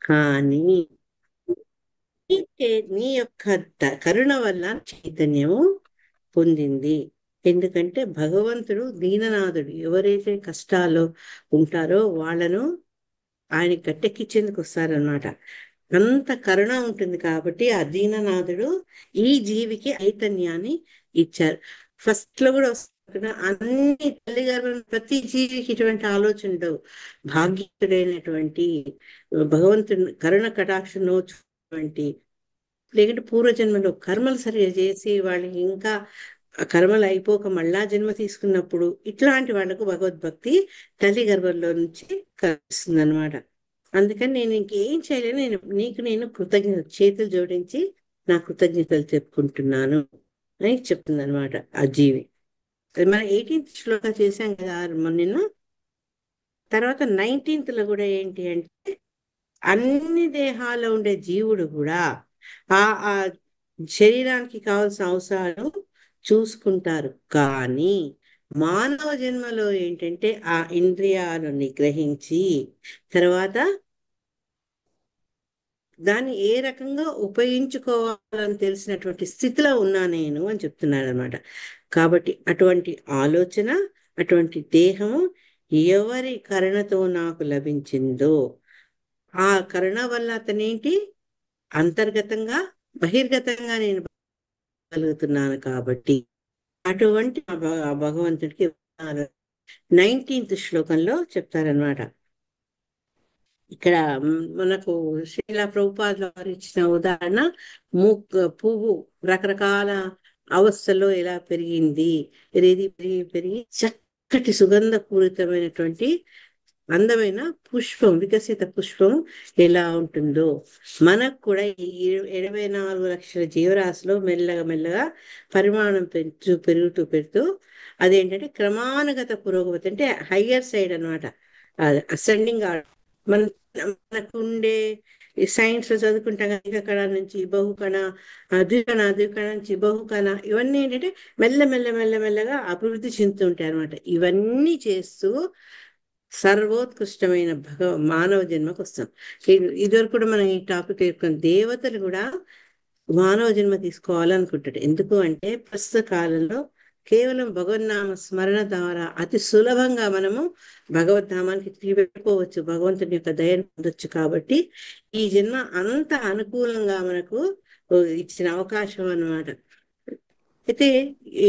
కానీ నీ యొక్క కరుణ వల్ల చైతన్యము పొందింది. ఎందుకంటే భగవంతుడు దీననాథుడు, ఎవరైతే కష్టాల్లో ఉంటారో వాళ్ళను ఆయన గట్టెక్కించేందుకు వస్తారనమాట. అంత కరుణ ఉంటుంది కాబట్టి ఆ దీననాథుడు ఈ జీవికి చైతన్యాన్ని ఇచ్చారు. ఫస్ట్ లో కూడా వస్తుంది కదా, అన్ని తల్లి గర్భం ప్రతి జీవికి ఇటువంటి ఆలోచన ఉండవు. భాగ్యుడైనటువంటి భగవంతుని కరుణ కటాక్షం నోచుటువంటి, లేకుంటే పూర్వజన్మలో కర్మలు సరిగా చేసి వాళ్ళకి ఇంకా ఆ కర్మలు అయిపోక మళ్ళా జన్మ తీసుకున్నప్పుడు ఇట్లాంటి వాళ్ళకు భగవద్భక్తి తల్లి గర్భంలో నుంచి కలుస్తుంది అనమాట. అందుకని నేను ఇంకేం చేయలేను, నేను కృతజ్ఞత చేతులు జోడించి నా కృతజ్ఞతలు చెప్పుకుంటున్నాను అని చెప్తుంది అనమాట ఆ జీవి. అది మనం 18th శ్లోక చేశాం కదా నిన్న. తర్వాత 19th లో కూడా ఏంటి అంటే, అన్ని దేహాల్లో ఉండే జీవుడు కూడా ఆ ఆ శరీరానికి కావాల్సిన అవసరాలు చూసుకుంటారు. కానీ మానవ జన్మలో ఏంటంటే ఆ ఇంద్రియాలను నిగ్రహించి తర్వాత దాన్ని ఏ రకంగా ఉపయోగించుకోవాలని తెలిసినటువంటి స్థితిలో ఉన్నా నేను అని చెప్తున్నాడు అనమాట. కాబట్టి అటువంటి ఆలోచన, అటువంటి దేహము ఎవరి కరుణతో నాకు లభించిందో ఆ కరుణ వల్ల అతనేంటి అంతర్గతంగా బహిర్గతంగా నేను కలుగుతున్నాను. కాబట్టి అటువంటి ఆ భగవంతుడికి 19th శ్లోకంలో చెప్తారనమాట. ఇక్కడ మనకు శ్రీలా ప్రభుపాదుల వారు ఇచ్చిన ఉదాహరణ, పువ్వు రకరకాల అవస్థల్లో ఎలా పెరిగింది, పెరిగి పెరిగి పెరిగి చక్కటి సుగంధపూరితమైనటువంటి అందమైన పుష్పం, వికసిత పుష్పం ఎలా ఉంటుందో మనకు కూడా ఈ 84 లక్షల జీవరాశిలో మెల్లగా మెల్లగా పరిమాణం పెరుగుతూ పెరుగుతూ అదేంటంటే క్రమానుగత పురోగతి, అంటే హయ్యర్ సైడ్ అనమాట. అసెండింగ్ మన మనకు ఉండే ఈ సైన్స్ లో చదువుకుంటాం కదా, ఏకకణ నుంచి బహుకణ, ద్వికణ, ద్వికణ నుంచి బహుకణ, ఇవన్నీ ఏంటంటే మెల్ల మెల్ల మెల్ల మెల్లగా అభివృద్ధి చెందుతుంటాయి అనమాట. ఇవన్నీ చేస్తూ సర్వోత్కృష్టమైన మానవ జన్మకు వస్తాం. ఇదివరకు కూడా మనం ఈ టాపిక్ చెప్పుకున్న దేవతలు కూడా మానవ జన్మ తీసుకోవాలనుకుంటాడు. ఎందుకు అంటే ప్రస్తుత కాలంలో కేవలం భగవన్నామ స్మరణ ద్వారా అతి సులభంగా మనము భగవద్ధామానికి తిరిగి వెళ్ళిపోవచ్చు, భగవంతుని యొక్క దయను పొందొచ్చు. కాబట్టి ఈ జన్మ అంత అనుకూలంగా మనకు ఇచ్చిన అవకాశం అన్నమాట. అయితే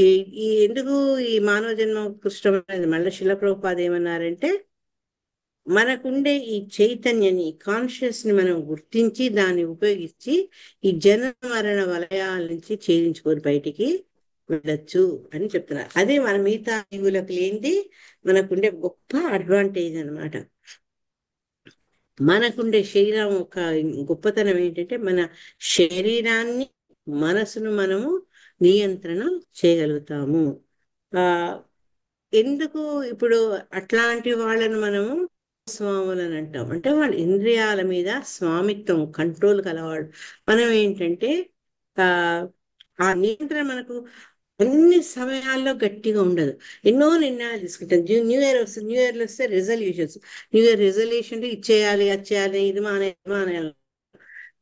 ఈ ఈ ఎందుకు ఈ మానవ జన్మ కృష్ణమైనది, మళ్ళీ శిల ప్రభుపాద ఏమన్నారంటే, మనకుండే ఈ చైతన్యని, కాన్షియస్ ని మనం గుర్తించి దాన్ని ఉపయోగించి ఈ జన మరణ వలయాల నుంచి ఛేదించుకొని బయటికి వెళ్ళొచ్చు అని చెప్తున్నారు. అదే మన మిగతా జీవులకు లేనిది మనకుండే గొప్ప అడ్వాంటేజ్ అన్నమాట. మనకుండే శరీరం ఒక గొప్పతనం ఏంటంటే, మన శరీరాన్ని మనసును మనము నియంత్రణ చేయగలుగుతాము. ఆ ఎందుకు ఇప్పుడు అట్లాంటి వాళ్ళను మనము స్వాములు అని అంటాం అంటే, వాళ్ళ ఇంద్రియాల మీద స్వామిత్వం, కంట్రోల్ కలవాడు. మనం ఏంటంటే ఆ ఆ నియంత్రణ మనకు అన్ని సమయాల్లో గట్టిగా ఉండదు. ఎన్నో నిర్ణయాలు తీసుకుంటాం. న్యూ ఇయర్ వస్తుంది, న్యూ ఇయర్ వస్తే రెజల్యూషన్స్, న్యూ ఇయర్ రెజల్యూషన్ ఇది చేయాలి, అది చేయాలి, ఇది మానేయాలి.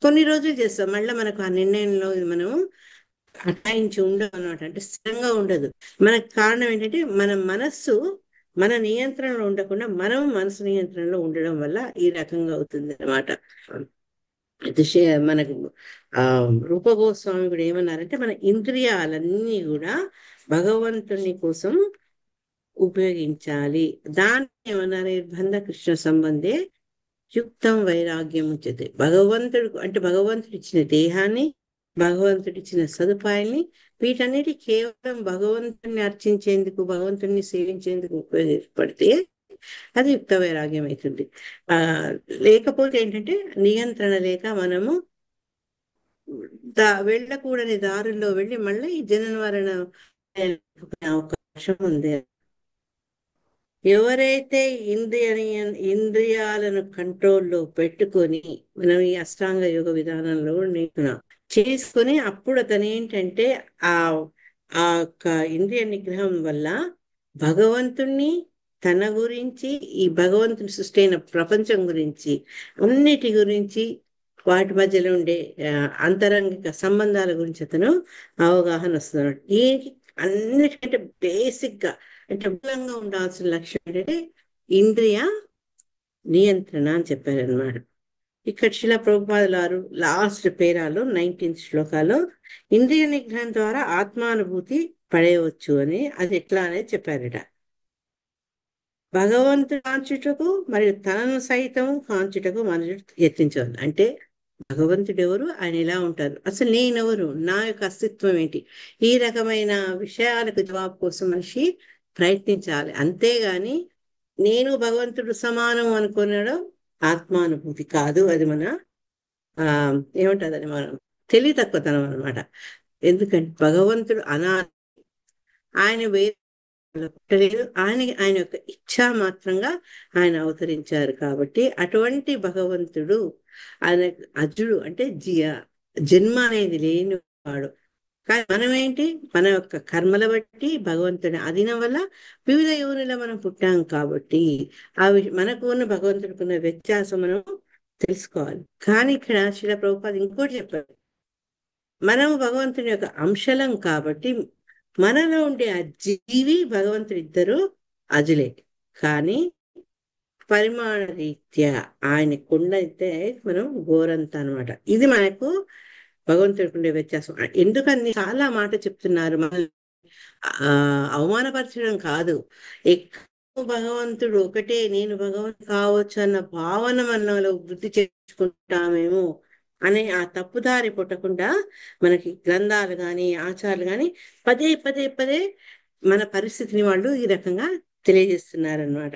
కొన్ని రోజులు చేస్తాం, మళ్ళీ మనకు ఆ నిర్ణయంలో ఇది మనం అటాయించి ఉండదు అనమాట. అంటే స్థిరంగా ఉండదు. మనకు కారణం ఏంటంటే మన మనస్సు మన నియంత్రణలో ఉండకుండా మనం మనసు నియంత్రణలో ఉండడం వల్ల ఈ రకంగా అవుతుంది అనమాట. మనకు ఆ రూప గోస్వామి కూడా ఏమన్నారంటే, మన ఇంద్రియాలన్నీ కూడా భగవంతుని కోసం ఉపయోగించాలి. దాన్ని ఏమన్నా నిర్బంధ కృష్ణ సంబంధే యుక్తం వైరాగ్యం ఉచ్యతే. భగవంతుడు అంటే భగవంతుడు ఇచ్చిన దేహాన్ని, భగవంతుడు ఇచ్చిన సదుపాయాన్ని, వీటన్నిటి కేవలం భగవంతుని అర్చించేందుకు, భగవంతుని సేవించేందుకు ఉపయోగపడితే అది యుక్త వైరాగ్యం అవుతుంది. ఆ లేకపోతే ఏంటంటే నియంత్రణ లేక మనము వెళ్ళకూడని దారుల్లో వెళ్ళి మళ్ళీ ఈ జనన మరణ అవకాశం ఉంది. ఎవరైతే ఇంద్రియాలను కంట్రోల్లో పెట్టుకొని, మనం ఈ అష్టాంగ యోగ విధానంలో చేసుకొని, అప్పుడు అతను ఏంటంటే ఆ ఆ యొక్క ఇంద్రియ నిగ్రహం వల్ల భగవంతుణ్ణి తన గురించి, ఈ భగవంతుని సృష్టి అయిన ప్రపంచం గురించి, అన్నిటి గురించి, వాటి మధ్యలో ఉండే అంతరంగిక సంబంధాల గురించి అతను అవగాహన వస్తున్నాడు. దీనికి అన్నిటికంటే బేసిక్ గా అంటే మూలంగా ఉండాల్సిన లక్ష్యం ఏంటంటే ఇంద్రియ నియంత్రణ అని చెప్పారనమాట. ఇక్కడ శిలా ప్రభుపాదుల వారు లాస్ట్ పేరాలో 19th శ్లోకాలో ఇంద్రియ నిగ్రహం ద్వారా ఆత్మానుభూతి పడేయవచ్చు అని, అది ఎట్లా అనేది చెప్పారట. భగవంతుడు కాంచుటకు మరియు తనను సైతం కాంచుటకు మనుషుడు యత్నించవాలి. అంటే భగవంతుడు ఎవరు, ఆయన ఎలా ఉంటారు, అసలు నేనెవరు, నా యొక్క అస్తిత్వం ఏంటి, ఈ రకమైన విషయాలకు జవాబు కోసం మనిషి ప్రయత్నించాలి. అంతేగాని నేను భగవంతుడు సమానం అనుకునడం ఆత్మానుభూతి కాదు. అది మన ఆ ఏమంటుందని మనం తెలివి తక్కువతనం అనమాట. ఎందుకంటే భగవంతుడు ఆయన వేరే పుట్టలేదు. ఆయన యొక్క ఇచ్ఛా మాత్రంగా ఆయన అవతరించారు. కాబట్టి అటువంటి భగవంతుడు ఆయన అజుడు, అంటే జన్మ అనేది లేనివాడు. కానీ మనం ఏంటి, మన యొక్క కర్మల బట్టి భగవంతుని అధీనం వల్ల వివిధ యోనిలో మనం పుట్టాం. కాబట్టి మనకు ఉన్న భగవంతుడికి ఉన్న వ్యత్యాసం మనం తెలుసుకోవాలి. కానీ ఇక్కడ శ్రీల ప్రభుపాద ఇంకోటి చెప్పారు, మనము భగవంతుని యొక్క అంశలం కాబట్టి మనలో ఉండే ఆ జీవి భగవంతుడు ఇద్దరు అజులే. కానీ పరిమాణ రీత్యా ఆయన కొండ అయితే మనం గోరంత అనమాట. ఇది మనకు భగవంతుడికి ఉండే వ్యత్యాసం. ఎందుకని చాలా మాట చెప్తున్నారు, మనల్ని అవమానపరచడం కాదు. ఎక్కువ భగవంతుడు ఒకటే, నేను భగవంతుడు కావచ్చు అన్న భావన మనలో వృద్ధి చేసుకుంటామేమో అనే ఆ తప్పుదారి పుట్టకుండా మనకి గ్రంథాలు కానీ ఆచారాలు కానీ పదే పదే పదే మన పరిస్థితిని వాళ్ళు ఈ రకంగా తెలియజేస్తున్నారనమాట.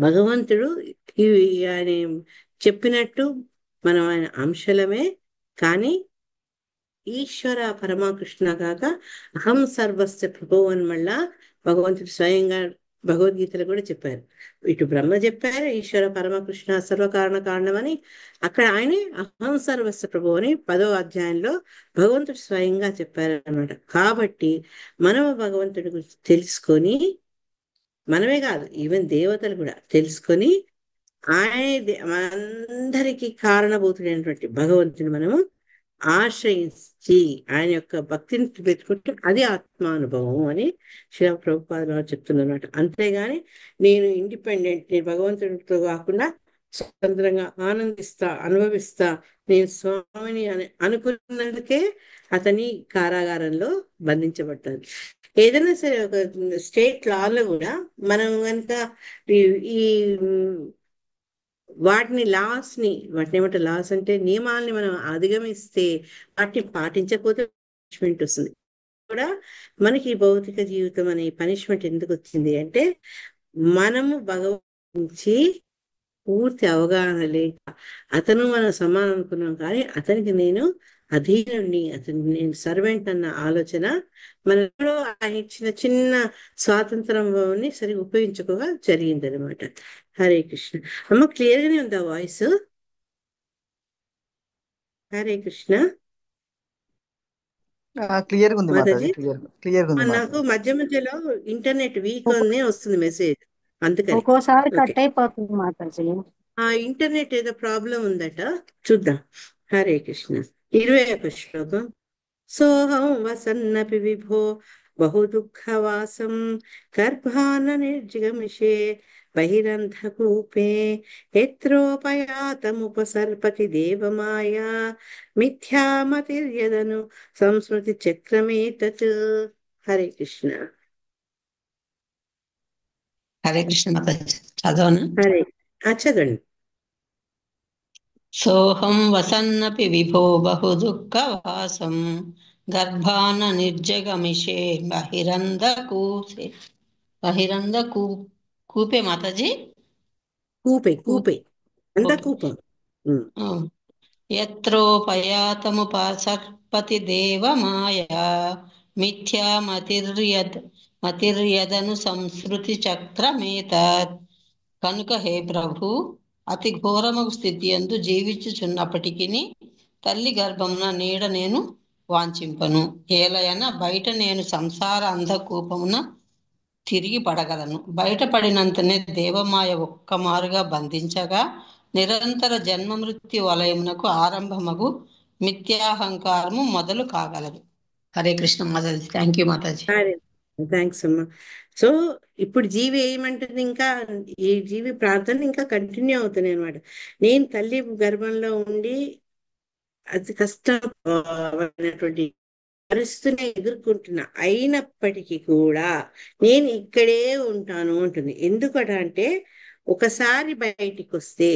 భగవంతుడు ఆయన చెప్పినట్టు మనం ఆయన అంశలమే. కానీ ఈశ్వర పరమకృష్ణ కాక అహం సర్వస్య ప్రభు అని మళ్ళా భగవంతుడు స్వయంగా భగవద్గీతలో కూడా చెప్పారు. ఇటు బ్రహ్మ చెప్పారు ఈశ్వర పరమకృష్ణ సర్వకారణ కారణమని, అక్కడ ఆయనే అహం సర్వస్వ ప్రభు అని 10వ అధ్యాయంలో భగవంతుడు స్వయంగా చెప్పారు అనమాట. కాబట్టి మనము భగవంతుడి గురించి తెలుసుకొని, మనమే కాదు ఈవెన్ దేవతలు కూడా తెలుసుకొని ఆయన మనందరికీ కారణభూతుడైనటువంటి భగవంతుని మనము ఆశ్రయించి ఆయన యొక్క భక్తిని పెట్టుకుంటే అది ఆత్మానుభవం అని శివ ప్రభుపాదులు వారు చెప్తున్నమాట. అంతేగాని నేను ఇండిపెండెంట్, నేను భగవంతుడితో కాకుండా స్వతంత్రంగా అనుభవిస్తా, నేను స్వామిని అని అనుకున్నందుకే అతని కారాగారంలో బంధించబడ్డారు. ఏదైనా సరే ఒక స్టేట్ లాలో కూడా మనం కనుక ఈ వాటిని ఏమంటే లాస్ అంటే నియమాల్ని మనం అధిగమిస్తే, వాటిని పాటించకపోతే పనిష్మెంట్ వస్తుంది. కూడా మనకి ఈ భౌతిక జీవితం అనే పనిష్మెంట్ ఎందుకు వచ్చింది అంటే మనము భగవంతుని పూర్తి అవగాహన లేక, అతను మనం సమానం అనుకున్నాం కానీ అతనికి నేను అధీనుడిని, అతనికి నేను సర్వెంట్ అన్న ఆలోచన మనలో ఆయన ఇచ్చిన చిన్న స్వాతంత్రాన్ని సరిగా ఉపయోగించుకోగా జరిగింది అనమాట. హరే కృష్ణ. అమ్మ క్లియర్ గానే ఉందా వాయిస్? హరే కృష్ణ. క్లియర్ గా ఉంది మాతాజీ, మాతాజీ, క్లియర్ గా ఉంది నాకు మాతాజీ. మధ్య మధ్యలో ఇంటర్నెట్ వీక్ ఒక్కో- అనే వస్తుంది మెసేజ్, అందుకని. ఒక్కోసారి ఓకే, కట్ అయిపోతుంది మాతాజీ. ఆ ఇంటర్నెట్ ఏదో ప్రాబ్లం ఉందట, చూద్దాం. హరే కృష్ణ. 21వ శ్లోకం. సోహం వసన్నపి విభో బహు దుఃఖవాసం గర్భాన నిర్జిగమిషే బహిరంధకూపే యత్రోపయాతముపసర్పతి దేవమాయా మిథ్యామతిర్యదను సంస్మృతి చక్రమేతత్. హరే కృష్ణ. హరే కృష్ణ మాతాజీ, చదవను. హరే, చదవండి. సోహం వసన్నపి విభో బహు దుఃఖవాసం గర్భాన నిర్జగమిషే బహిరంద కూపే మాతాజీ. కూపే అంధకూపం. యత్రోపయాతముపసర్పతి దేవమాయా మతిర్యదను సంస్మృతి చక్రమేతత్. కనుక హే ప్రభు, అతి ఘోరమగు స్థితి యందు జీవించుచున్నప్పటికీ తల్లి గర్భమున నీడ నేను వాంఛింపను. ఏలయన బయట నేను సంసార అంధకూపమున తిరిగి పడగలను. బయటపడినంతనే దేవమాయ ఒక్కమారుగా బంధించగా నిరంతర జన్మ మృత్యు వలయమునకు ఆరంభమగు మిథ్యాహంకారము మొదలు కాగలదు. Hare Krishna Mataji. Thank you Mataji. Thanks అమ్మా. సో ఇప్పుడు జీవి ఏమంటుంది, ఇంకా ఈ జీవి ప్రార్థన ఇంకా కంటిన్యూ అవుతున్నాయి అనమాట. నేను తల్లి గర్భంలో ఉండి అతి కష్టమైనటువంటి పరిస్థితిని ఎదుర్కొంటున్నా, అయినప్పటికీ కూడా నేను ఇక్కడే ఉంటాను అంటుంది. ఎందుకంటే ఒకసారి బయటికి వస్తే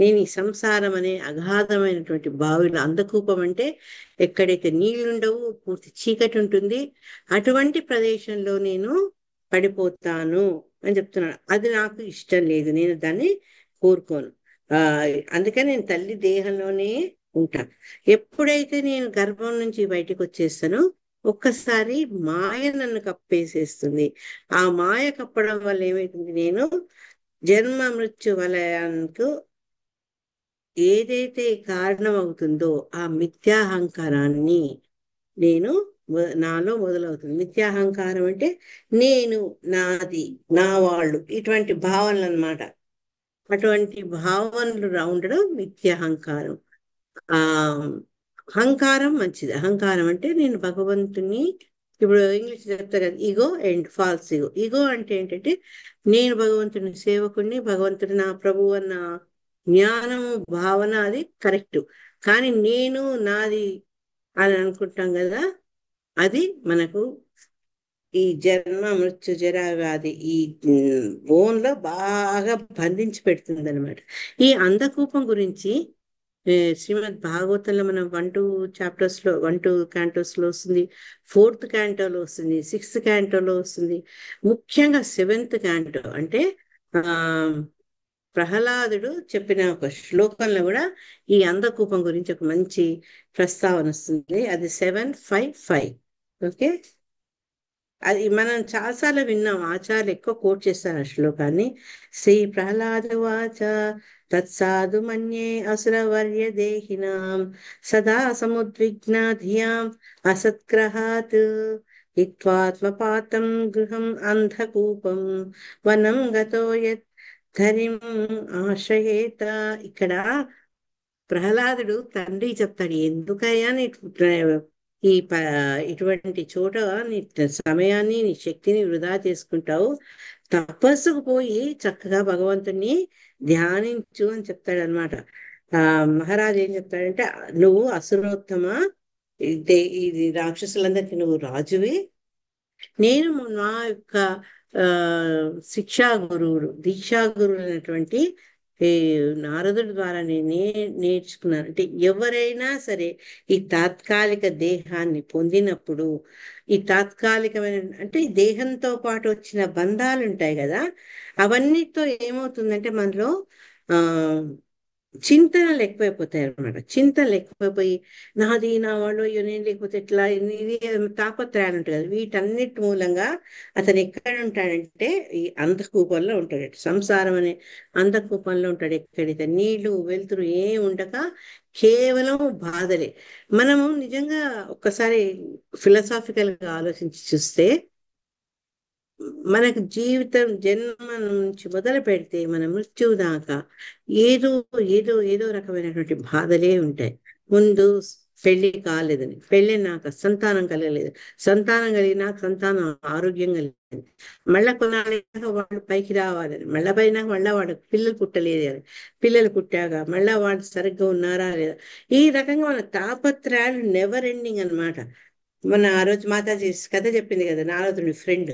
నేను ఈ సంసారం అనే అగాధమైనటువంటి బావిలో, అందకూపం అంటే ఎక్కడైతే నీళ్లుండవు, పూర్తి చీకటి ఉంటుంది, అటువంటి ప్రదేశంలో నేను పడిపోతాను అని చెప్తున్నాను. అది నాకు ఇష్టం లేదు, నేను దాన్ని కోరుకోను. ఆ అందుకని నేను తల్లి దేహంలోనే ఉంటా. ఎప్పుడైతే నేను గర్భం నుంచి బయటకు వచ్చేస్తానో ఒక్కసారి మాయ నన్ను కప్పేసేస్తుంది. ఆ మాయ కప్పడం వల్ల ఏమైతుంది, నేను జన్మ మృత్యు వలయానికి ఏదైతే కారణం అవుతుందో ఆ మిథ్యాహంకారాన్ని నేను నాలో మొదలవుతుంది. మిథ్యాహంకారం అంటే నేను, నాది, నా వాళ్ళు, ఇటువంటి భావనలు అన్నమాట. అటువంటి భావనలు ఉండడం మిథ్యాహంకారం. ఆ అహంకారం మంచిది. అహంకారం అంటే నేను భగవంతుని, ఇప్పుడు ఇంగ్లీష్ చెప్తారు కదా, ego and false ego. Ego అంటే ఏంటంటే నేను భగవంతుని సేవకుడిని, భగవంతుడు నా ప్రభువు అన్న జ్ఞానం, భావన, అది కరెక్ట్. కానీ నేను, నాది అని అనుకుంటాం కదా, అది మనకు ఈ జన్మ మృత్యు జరా వ్యాధి ఈ బోన్ లో బాగా బంధించి పెడుతుంది అనమాట. ఈ అంధకూపం గురించి శ్రీమద్ భాగవతంలో మనం 1-2 చాప్టర్స్ లో, 1-2 క్యాంటోస్ లో వస్తుంది, 4th క్యాంటోలో వస్తుంది, 6th క్యాంటోలో వస్తుంది. ముఖ్యంగా 7th క్యాంటో అంటే ఆ ప్రహ్లాదుడు చెప్పిన ఒక శ్లోకంలో కూడా ఈ అంధకూపం గురించి ఒక మంచి ప్రస్తావన వస్తుంది. అది 7:5:5. ఓకే, అది మనం చాలాసార్లు విన్నాం, ఆచార్యులు ఎక్కువ కోట్ చేస్తారు ఆ శ్లోకాన్ని. శ్రీ ప్రహ్లాద వాచ తత్సాధు మన్యే అసురవర్య దేహినాం సదా సముద్విగ్న ధియాం అసత్గ్రహాత్ హిత్వాత్మపాతం గృహం అంధకూపం వనం గతో యత్ ధరిం ఆశ్రయేత. ఇక్కడ ప్రహ్లాదుడు తండ్రి చెప్తాడు, ఎందుకయ్యా నీ ఈ ఇటువంటి చోట నీ సమయాన్ని, నీ శక్తిని వృధా చేసుకుంటావు, తపస్సుకు పోయి చక్కగా భగవంతుని ధ్యానించు అని చెప్తాడనమాట. మహారాజు ఏం చెప్తాడంటే, నువ్వు అసురోత్తమ, ఇది రాక్షసులందరికీ నువ్వు రాజువి, నేను నా యొక్క ఆ శిక్షా గురువులు, దీక్షా గురువులు అయినటువంటి ఈ నారదుడి ద్వారా నేనే నేర్చుకున్నాను. అంటే ఎవరైనా సరే ఈ తాత్కాలిక దేహాన్ని పొందినప్పుడు, ఈ తాత్కాలికమైన అంటే ఈ దేహంతో పాటు వచ్చిన బంధాలు ఉంటాయి కదా, అవన్నిటితో ఏమవుతుందంటే మనలో ఆ చింతనలు ఎక్కువైపోతాయి అనమాట. చింతనలు ఎక్కువైపోయి నాది, నా వాళ్ళు, అయ్యో నేను లేకపోతే ఎట్లా, ఇది తాపత్రయాలు ఉంటాయి కదా, వీటన్నిటి మూలంగా అతను ఎక్కడ ఉంటాడంటే ఈ అంధకూపంలో ఉంటాడు. సంసారం అనే అంధకూపంలో ఉంటాడు. ఎక్కడైతే నీళ్లు వెలుతురు ఏం ఉండక కేవలం బాధలే. మనము నిజంగా ఒక్కసారి ఫిలసాఫికల్ గా ఆలోచించి చూస్తే, మనకు జీవితం జన్మ నుంచి మొదలు పెడితే మన మృత్యువు దాకా ఏదో ఏదో ఏదో రకమైనటువంటి బాధలే ఉంటాయి. ముందు పెళ్లి కాలేదని, పెళ్లి నాకు సంతానం కలగలేదు, సంతానం కలిగినాక సంతానం ఆరోగ్యం కలిగింది, మళ్ళా కొన్నాళ్ళ వాళ్ళు పైకి రావాలని, మళ్ళా పైన మళ్ళా వాడు పిల్లలు పుట్టలేదు అని, పిల్లలు పుట్టాక మళ్ళా వాళ్ళు సరిగ్గా ఉన్నారా లేదా, ఈ రకంగా మన తాపత్రయాలు నెవర్ ఎండింగ్ అనమాట. మన ఆ రోజు మాతాజీ కథ చెప్పింది కదా, నారదుడి ఫ్రెండ్.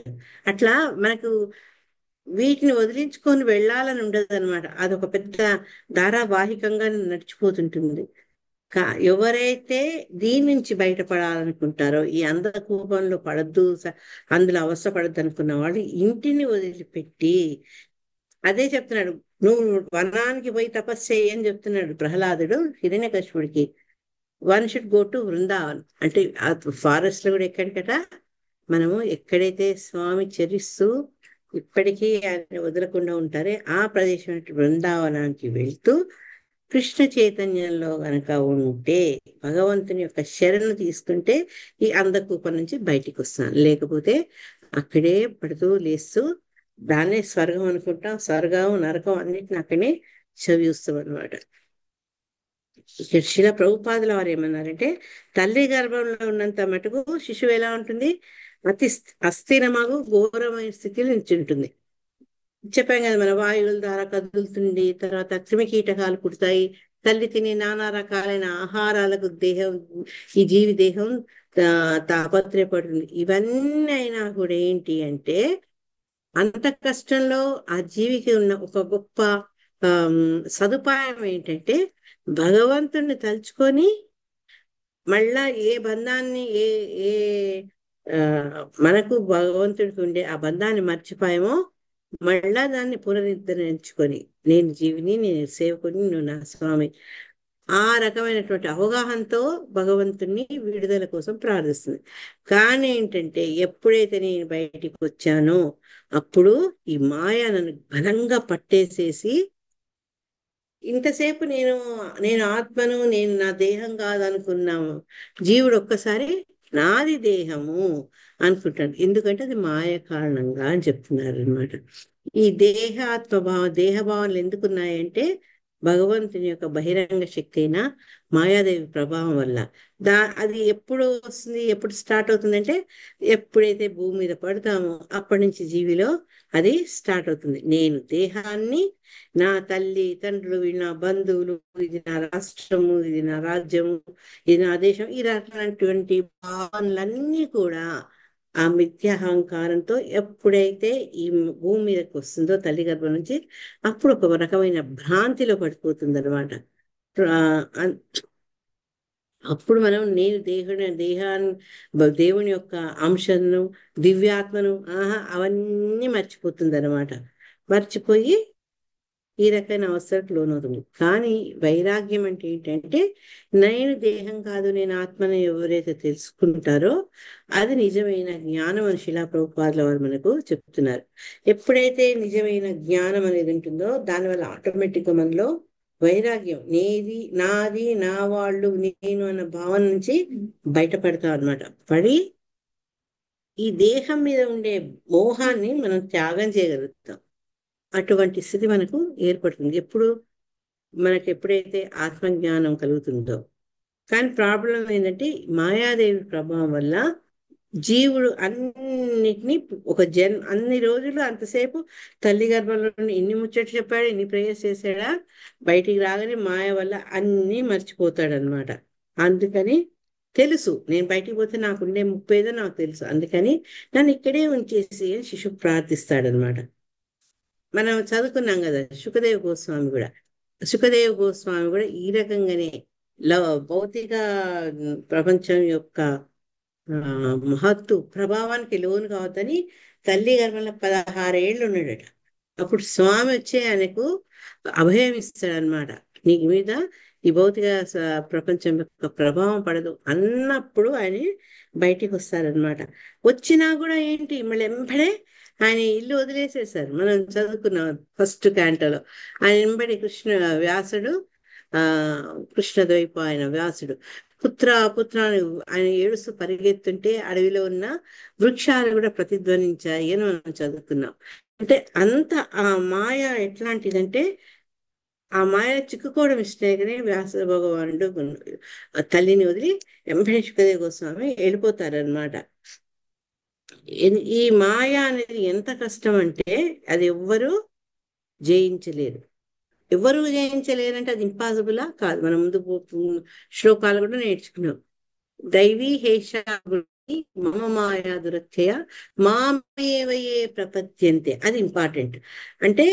అట్లా మనకు వీటిని వదిలించుకొని వెళ్ళాలని ఉండదు అనమాట. అదొక పెద్ద ధారావాహికంగా నడిచిపోతుంటుంది. ఎవరైతే దీని నుంచి బయటపడాలనుకుంటారో, ఈ అంధకూపంలో పడద్దు, అందులో అవస్థపడద్దు అనుకున్న వాళ్ళు ఇంటిని వదిలిపెట్టి, అదే చెప్తున్నాడు, నువ్వు వనానికి పోయి తపస్సు చేయి అని చెప్తున్నాడు ప్రహ్లాదుడు హిరణ్యకశిపుడికి. One should go to Brindavan అంటే ఫారెస్ట్ లో కూడా ఎక్కడికట, మనము ఎక్కడైతే స్వామి చరిస్తూ ఇప్పటికీ ఆయన వదలకుండా ఉంటారే ఆ ప్రదేశం బృందావనానికి వెళ్తూ కృష్ణ చైతన్యంలో గనక ఉంటే, భగవంతుని యొక్క శరణు తీసుకుంటే ఈ అంధకూపం నుంచి బయటికి వస్తాను. లేకపోతే అక్కడే పడుతూ లేస్తూ దాన్నే స్వర్గం అనుకుంటాం. స్వర్గం నరకం అన్నిటిని అక్కడే చవిస్తాం అనమాట. ఇక్కడ శిల ప్రభుపాదుల వారు ఏమన్నారంటే, తల్లి గర్భంలో ఉన్నంత మటుకు శిశువు ఎలా ఉంటుంది, అస్థిరమగు ఘోరమైన స్థితిలో నిల్చుంటుంది. చెప్పాం కదా, మన వాయువుల ద్వారా కదులుతుంది, తర్వాత క్రిమి కీటకాలు పుడతాయి, తల్లి తినే నానా రకాలైన ఆహారాలకు ఈ జీవి దేహం తాపత్రయపడుతుంది. ఇవన్నీ అయినా కూడా ఏంటి అంటే, అంత కష్టంలో ఆ జీవికి ఉన్న ఒక గొప్ప సదుపాయం ఏంటంటే, భగవంతుణ్ణి తలుచుకొని మళ్ళా ఏ బంధాన్ని ఏ ఏ మనకు భగవంతుడికి ఉండే ఆ బంధాన్ని మర్చిపోయామో మళ్ళా దాన్ని పునరుద్ధరించుకొని, నేను జీవిని, నేను సేవకుని, నువ్వు నా స్వామి, ఆ రకమైనటువంటి అవగాహనతో భగవంతుణ్ణి విడుదల కోసం ప్రార్థిస్తుంది. కానీ ఏంటంటే, ఎప్పుడైతే నేను బయటికి వచ్చానో అప్పుడు ఈ మాయ నన్ను బలంగా పట్టేసేసి, ఇంతసేపు నేను ఆత్మను, నేను నా దేహం కాదనుకున్నాము జీవుడు ఒక్కసారి నాది దేహము అనుకుంటాడు. ఎందుకంటే అది మాయ కారణంగా అని చెప్తున్నారు అనమాట. ఈ దేహభావనలు ఎందుకున్నాయంటే, భగవంతుని యొక్క బహిరంగ శక్తి అయిన మాయాదేవి ప్రభావం వల్ల. అది ఎప్పుడు వస్తుంది, ఎప్పుడు స్టార్ట్ అవుతుందంటే, ఎప్పుడైతే భూమి మీద పడతామో అప్పటి నుంచి జీవిలో అది స్టార్ట్ అవుతుంది. నేను దేహాన్ని, నా తల్లి తండ్రులు, వీళ్ళు నా బంధువులు, ఇది నా రాష్ట్రము, ఇది నా రాజ్యము, ఇది నా దేశం, ఈ రకమైనటువంటి భావనలన్నీ కూడా ఆ మిథ్యాహంకారంతో ఎప్పుడైతే ఈ భూమి మీదకి వస్తుందో తల్లి గర్భం నుంచి, అప్పుడు ఒక రకమైన భ్రాంతిలో పడిపోతుంది అనమాట. అప్పుడు మనం నేను దేవుని యొక్క అంశను, దివ్యాత్మను, అవన్నీ మర్చిపోతుంది అనమాట. మర్చిపోయి ఈ రకమైన అవస్థలకు లోనవుతుంది. కానీ వైరాగ్యం అంటే ఏంటంటే, నేను దేహం కాదు, నేను ఆత్మని ఎవరైతే తెలుసుకుంటారో అది నిజమైన జ్ఞానం అని శిలా ప్రభుపాదుల వారు మనకు చెప్తున్నారు. ఎప్పుడైతే నిజమైన జ్ఞానం అనేది ఉంటుందో దానివల్ల ఆటోమేటిక్గా మనలో వైరాగ్యం, నాది, నా వాళ్ళు, నేను అన్న భావన నుంచి బయటపడతాం అనమాట. పడి ఈ దేహం మీద ఉండే మోహాన్ని మనం త్యాగం చేయగలుగుతాం. అటువంటి స్థితి మనకు ఏర్పడుతుంది మనకు ఎప్పుడైతే ఆత్మజ్ఞానం కలుగుతుందో. కానీ ప్రాబ్లం ఏంటంటే, మాయాదేవి ప్రభావం వల్ల జీవుడు అన్నిటినీ అన్ని రోజులు అంతసేపు తల్లి గర్భంలో ఇన్ని ముచ్చట్లు చెప్పాడు, ఇన్ని ప్రేయర్స్ చేశాడా, బయటికి రాగానే మాయ వల్ల అన్నీ మర్చిపోతాడనమాట. అందుకని తెలుసు, నేను బయటికి పోతే నాకుండే ముప్పేదో నాకు తెలుసు, అందుకని నన్ను ఇక్కడే ఉంచేసి అని శిశువు ప్రార్థిస్తాడనమాట. మనం చదువుకున్నాం కదా, సుఖదేవ్ గోస్వామి కూడా ఈ రకంగానే భౌతిక ప్రపంచం యొక్క మహత్తు ప్రభావానికి లోను కావద్దని తల్లి గర్భంలో 16 ఏళ్ళు ఉన్నాడట. అప్పుడు స్వామి వచ్చి ఆయనకు అభయం ఇస్తాడనమాట, నీ మీద ఈ భౌతిక ప్రపంచం యొక్క ప్రభావం పడదు అన్నప్పుడు ఆయన బయటికి వస్తారనమాట. వచ్చినా కూడా ఏంటి, మళ్ళీ ఎంబడే ఆయన ఇల్లు వదిలేసేసారు. మనం చదువుకున్నాం ఫస్ట్ క్యాంటోలో. ఆయన వెంబడి వ్యాసుడు కృష్ణద్వైపాయన వ్యాసుడు పుత్ర పుత్ర అని ఆయన ఏడుస్తూ పరిగెత్తుంటే అడవిలో ఉన్న వృక్షాలు కూడా ప్రతిధ్వనించాయి అని మనం చదువుకున్నాం. అంటే అంత ఆ మాయ ఎట్లాంటిదంటే, ఆ మాయ చిక్కుకోవడం ఇష్టమే. వ్యాస భగవానుడు తల్లిని వదిలి వెంబడి సుఖదేవ గోస్వామి వెళ్ళిపోతారనమాట. ఈ మాయ అనేది ఎంత కష్టం అంటే, అది ఎవ్వరూ జయించలేరు. అంటే అది ఇంపాసిబులా కాదు. మనం ముందు శ్లోకాలు కూడా నేర్చుకున్నాం. దైవీ హేష మమ మాయా దురత్యయ మామేవయే ప్రపద్యంతే. అది ఇంపార్టెంట్. అంటే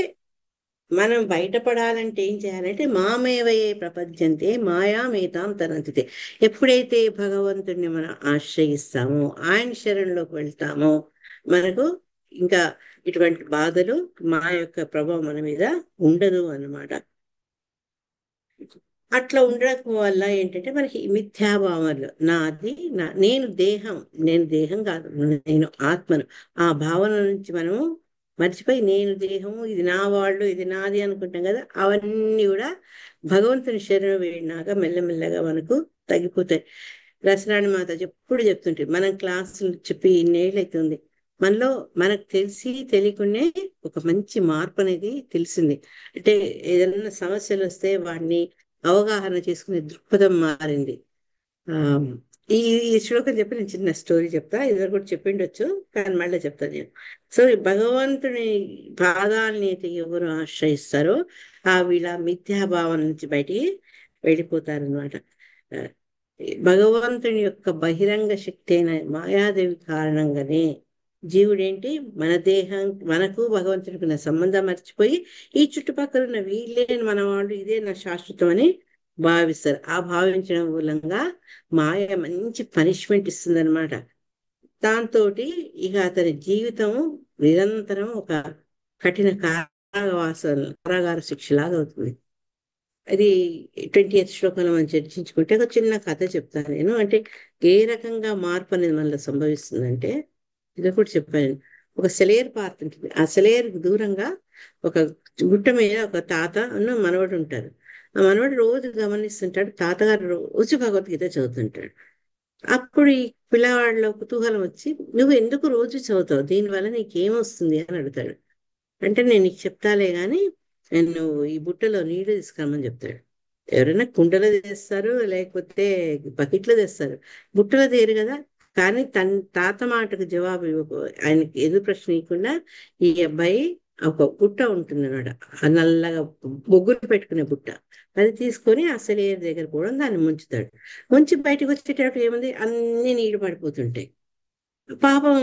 మనం బయటపడాలంటే ఏం చేయాలంటే, మామేవయే ప్రపద్యంతే మాయామేతాం తరంతితే. ఎప్పుడైతే భగవంతుడిని మనం ఆశ్రయిస్తామో, ఆయన శరణంలోకి వెళ్తామో, మనకు ఇంకా ఇటువంటి బాధలు మా యొక్క ప్రభావం మన మీద ఉండదు అన్నమాట. అట్లా ఉండడం వల్ల ఏంటంటే, మనకి మిథ్యాభావనలు, నేను దేహం కాదు, నేను ఆత్మను, ఆ భావన నుంచి మనము మర్చిపోయి నేను దేహము, ఇది నా వాళ్ళు, ఇది నాది అనుకుంటాం కదా, అవన్నీ కూడా భగవంతుని శరణం వేడినాక మెల్లమెల్లగా మనకు తగ్గిపోతాయి. రసరాణి మాత ఎప్పుడు చెప్తుంటే, మనం క్లాసులు చెప్పి ఇన్నేళ్ళు అవుతుంది, మనలో మనకు తెలిసి తెలియకునే ఒక మంచి మార్పు అనేది తెలిసింది. అంటే ఏదైనా సమస్యలు వస్తే వాడిని అవగాహన చేసుకునే దృక్పథం మారింది. ఆ ఈ ఈ శ్లోకం చెప్పి నేను చిన్న స్టోరీ చెప్తా. ఇది కూడా చెప్పిండొచ్చు, కానీ మళ్ళీ చెప్తాను నేను. సో ఈ భగవంతుని పాదాలని అయితే ఎవరు ఆశ్రయిస్తారో వీళ్ళ మిథ్యాభావం నుంచి బయటికి వెళ్ళిపోతారనమాట. భగవంతుని యొక్క బహిరంగ శక్తి అయిన మాయాదేవి కారణంగానే జీవుడేంటి, మన దేహం మనకు భగవంతుడికి ఉన్న సంబంధం మర్చిపోయి ఈ చుట్టుపక్కల ఉన్న వీళ్ళే మన వాళ్ళు, ఇదే నా శాశ్వతం అని భావిస్తారు. ఆ భావించడం మూలంగా మాయ మంచి పనిష్మెంట్ ఇస్తుంది అనమాట. దాంతో ఇక అతని జీవితం నిరంతరం ఒక కఠిన కారాగార శిక్షలాగా అవుతుంది. అది 20th శ్లోకంలో మనం చర్చించుకుంటే ఒక చిన్న కథ చెప్తాను నేను. అంటే ఏ రకంగా మార్పు అనేది మనలో సంభవిస్తుందంటే, ఇది కూడా చెప్పాను. ఒక సెలయేరు పారుతుంటుంది. ఆ సెలయేరుకు దూరంగా ఒక గుట్ట మీద ఒక తాత మనవడు ఉంటారు. ఆ మనవడు రోజు గమనిస్తుంటాడు, తాతగారు రోజు భగవద్గీత చదువుతుంటాడు. అప్పుడు ఈ పిల్లవాడిలో కుతూహలం వచ్చి, నువ్వు ఎందుకు రోజు చదువుతావు, దీనివల్ల నీకేమొస్తుంది అని అడుగుతాడు. అంటే నేను నీకు చెప్తాలే గాని నువ్వు ఈ బుట్టలో నీళ్లు తీసుకురమ్మని చెప్తాడు. ఎవరైనా కుండలో తెస్తారు, లేకపోతే బకెట్లో తెస్తారు, బుట్టలో తీరు కదా. కానీ తన తాత మాటకు జవాబు ఆయనకి ఎదురు ప్రశ్న ఇవ్వకుండా ఈ అబ్బాయి ఒక బుట్ట ఉంటుంది అన్నమాట, ఆ నల్లగా బొగ్గులు పెట్టుకునే బుట్ట, అది తీసుకొని ఆ సెలయేరు దగ్గర కూడా దాన్ని ముంచుతాడు. ముంచి బయటకు వచ్చేటప్పుడు ఏముంది, అన్ని నీళ్లు పడిపోతుంటాయి. పాపం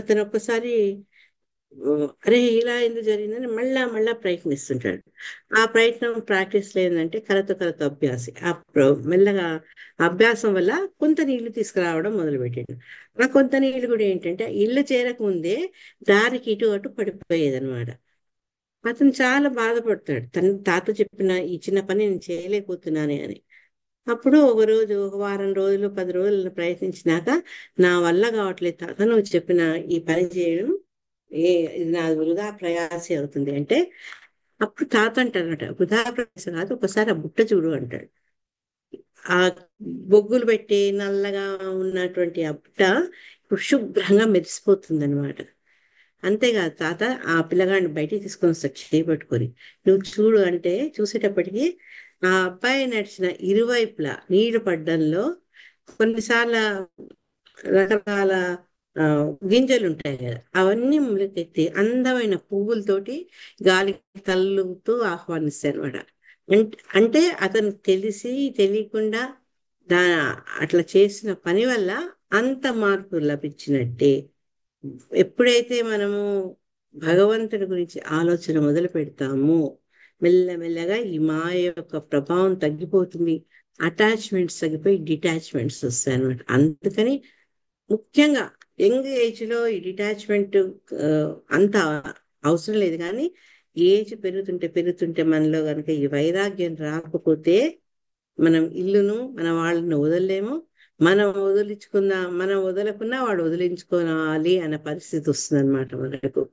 అతను ఒక్కసారి అరే ఇలా ఎందుకు జరిగిందని మళ్ళా మళ్ళా ప్రయత్నిస్తుంటాడు. ఆ ప్రయత్నం ప్రాక్టీస్ లేదంటే కలత కలత అభ్యాసి. మెల్లగా అభ్యాసం వల్ల కొంత నీళ్లు తీసుకురావడం మొదలుపెట్టాడు. ఆ కొంత నీళ్లు కూడా ఏంటంటే ఇల్లు చేరక ముందే దారికి ఇటు అటు పడిపోయేది అనమాట. అతను చాలా బాధపడతాడు, తన తాత చెప్పిన ఈ చిన్న పని నేను చేయలేకపోతున్నానే అని. అప్పుడు ఒక రోజు, ఒక వారం రోజులు 10 రోజులు ప్రయత్నించినాక, నా వల్ల కావట్లేదు తాత, నువ్వు చెప్పిన ఈ పని చేయడం ఇది నా వృధా ప్రయాసే అవుతుంది అంటే, అప్పుడు తాత అంటాడనట, వృధా ప్రయాస కాదు, ఒకసారి ఆ బుట్ట చూడు అంటాడు. ఆ బొగ్గులు పెట్టి నల్లగా ఉన్నటువంటి ఆ బుట్ట ఇప్పుడు శుభ్రంగా మెరిసిపోతుంది అనమాట. అంతేకాదు తాత ఆ పిల్లగాడిని బయటికి తీసుకొని వస్తాడు చేపట్టుకొని, నువ్వు చూడు అంటే చూసేటప్పటికి ఆ అబ్బాయి నడిచిన ఇరువైపులా నీళ్లు పడ్డంలో కొన్నిసార్లు రకరకాల ఆ గింజలు ఉంటాయి కదా, అవన్నీ ములకెత్తి అందమైన పువ్వులతోటి గాలికి తల్లుతూ ఆహ్వానిస్తాయి అనమాట. అంటే అతను తెలిసి తెలియకుండా దా అట్లా చేసిన పని వల్ల అంత మార్పు లభించినట్టే. ఎప్పుడైతే మనము భగవంతుడి గురించి ఆలోచన మొదలు పెడతామో మెల్లమెల్లగా ఈ మాయ యొక్క ప్రభావం తగ్గిపోతుంది. అటాచ్మెంట్స్ తగ్గిపోయి డిటాచ్మెంట్స్ వస్తాయి అనమాట. అందుకని ముఖ్యంగా యంగ్ ఏజ్ లో ఈ డిటాచ్మెంట్ అంత అవసరం లేదు. కానీ ఏజ్ పెరుగుతుంటే పెరుగుతుంటే మనలో కనుక ఈ వైరాగ్యం రాకపోతే మనం ఇల్లును మన వాళ్ళని వదలలేము. మనం వదలకున్నా వాడు వదిలించుకోవాలి అనే పరిస్థితి వస్తుంది అనమాట మనకు.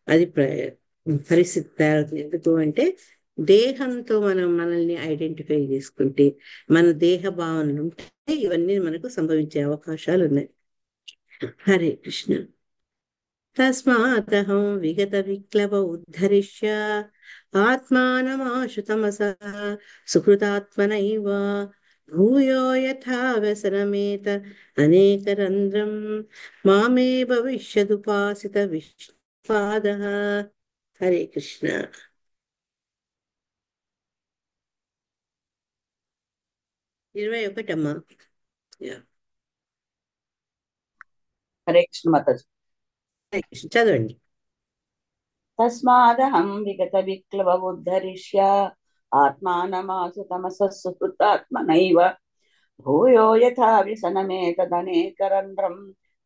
అది పరిస్థితి తయారవుతుంది. ఎందుకు అంటే దేహంతో మనం మనల్ని ఐడెంటిఫై చేసుకుంటే, మన దేహ భావనలు ఉంటే ఇవన్నీ మనకు సంభవించే అవకాశాలు ఉన్నాయి. హరే కృష్ణ. తస్మాదహం విగత విక్లవ ఉద్ధరిష్య ఆత్మానమాశు తమసా సుకృతాత్మనైవ భూయో యథా వ్యసనమేత అనేకరంధ్రం మామే భవిష్యదుపాసిత విష్ణుపాదః. హరే కృష్ణ. 21 అమ్మా. హరే కృష్ణ మాతాజీ. హరే కృష్ణ, చదవండి. తస్మాదహం విగత విక్లవ ఉద్ధరిష్య ఆత్మానమాసు తమసః సుకృతాత్మనైవ భూయో యథా వ్యసనమేతదనేకరంధ్రం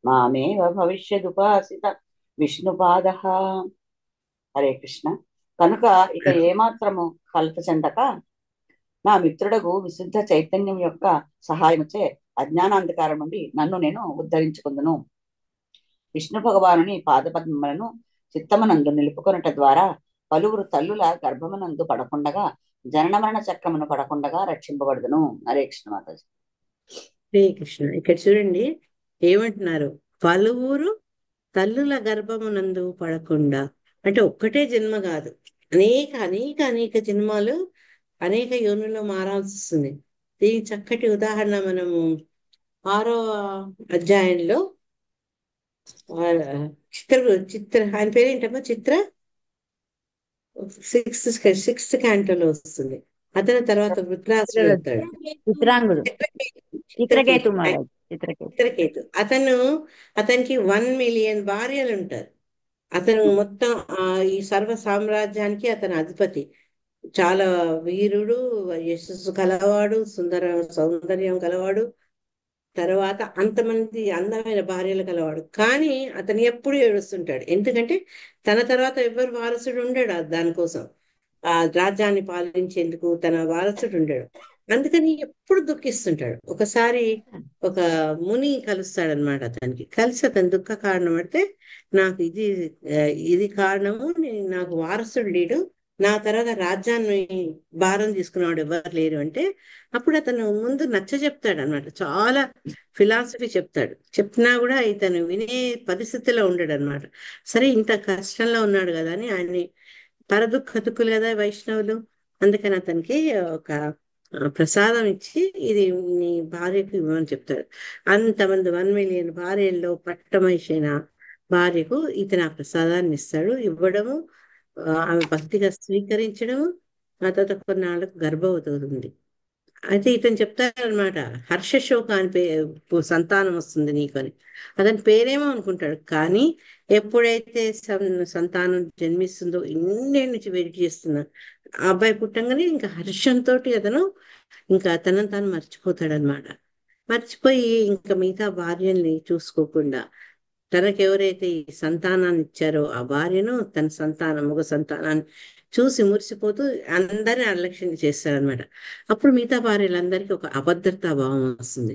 మామేవ భవిష్యదుపాసిత విష్ణుపాదః. హరే కృష్ణ. కనుక ఇక ఏమాత్రము కలత చెందక నా మిత్రుడగు విశుద్ధ చైతన్యం యొక్క సహాయముచే అజ్ఞానాంధకారం నుండి నన్ను నేను ఉద్ధరించుకుందును. విష్ణు భగవానుని పాదపద్మములను చిత్తమునందు నిలుపుకొనుట ద్వారా పలువురు తల్లుల గర్భమునందు పడకుండగా జనన మరణ చక్రమును పడకుండగా రక్షింపబడుదును. హరే కృష్ణ మాతాజీ. హరే కృష్ణ. ఇక్కడ చూడండి ఏమంటున్నారు, పలువురు తల్లుల గర్భమునందు పడకుండా, అంటే ఒక్కటే జన్మ కాదు, అనేక అనేక అనేక జన్మాలు అనేక యోనుల్లో మారాల్సి వస్తుంది. దీనికి చక్కటి ఉదాహరణ మనము 6వ అధ్యాయంలో ఆ, చిత్ర చిత్ర ఆయన పేరేంటమ్మా, చిత్ర సిక్స్త్ క్యాంటోలో వస్తుంది. అతని తర్వాత వృత్రాసుడు వెళ్తాడు. చిత్రాంగుడు చిత్రకేతు చిత్రకేతు మహారాజ్ చిత్రకేతు. చిత్రకేతు అతనికి 1 మిలియన్ భార్యలు ఉంటారు. అతను మొత్తం ఈ సర్వ సామ్రాజ్యానికి అతను అధిపతి. చాలా వీరుడు, యశస్సు కలవాడు, సౌందర్యం కలవాడు, తర్వాత అంతమంది అందమైన భార్యలు కలవాడు. కానీ అతను ఎప్పుడు ఏడుస్తుంటాడు, ఎందుకంటే తన తర్వాత ఎవరు వారసుడు ఉండడు దానికోసం. ఆ రాజ్యాన్ని పాలించేందుకు తన వారసుడు ఉండడు. అందుకని ఎప్పుడు దుఃఖిస్తుంటాడు. ఒకసారి ఒక ముని కలుస్తాడనమాట. అతనికి కలిసి అతని దుఃఖ కారణం అంటే, నాకు ఇది కారణము, నాకు వారసుడు లేడు, నా తర్వాత రాజ్యాన్ని భారం తీసుకున్నవాడు ఎవరు లేరు అంటే, అప్పుడు అతను ముందు నచ్చ చెప్తాడు అనమాట. చాలా ఫిలాసఫీ చెప్తాడు. చెప్పినా కూడా ఇతను వినే పరిస్థితిలో ఉండడు అనమాట. సరే, ఇంత కష్టంలో ఉన్నాడు కదా అని ఆయన్ని పరదుఃఖతుకులు కదా వైష్ణవులు, అందుకని అతనికి ఒక ప్రసాదం ఇచ్చి ఇది నీ భార్యకు ఇవ్వమని చెప్తాడు. అంతమంది 1 మిలియన్ భార్యల్లో పట్టమహిషైన భార్యకు ఇతను ఆ ప్రసాదాన్ని ఇస్తాడు. ఇవ్వడము, ఆమె భక్తిగా స్వీకరించడము, ఆ తర్వాత కొన్నాళ్ళకు గర్భవతి అవుతుంది. అయితే ఇతను చెప్తారనమాట, హర్షశోక అని సంతానం వస్తుంది నీకు అని. అతని పేరేమో అనుకుంటాడు. కానీ ఎప్పుడైతే సంతానం జన్మిస్తుందో, ఇన్నేళ్ళ నుంచి వెయిట్ చేస్తున్నా, ఆ అబ్బాయి పుట్టంగానే ఇంకా హర్షంతో అతను ఇంకా తనను తాను మర్చిపోతాడనమాట. మర్చిపోయి ఇంకా మిగతా భార్యల్ని చూసుకోకుండా, తనకెవరైతే ఈ సంతానాన్ని ఇచ్చారో ఆ భార్యను, తన మగ సంతానాన్ని చూసి మురిసిపోతూ అందరిని అలక్ష్యం చేస్తారనమాట. అప్పుడు మిగతా భార్యలందరికీ ఒక అభద్రతా భావం వస్తుంది.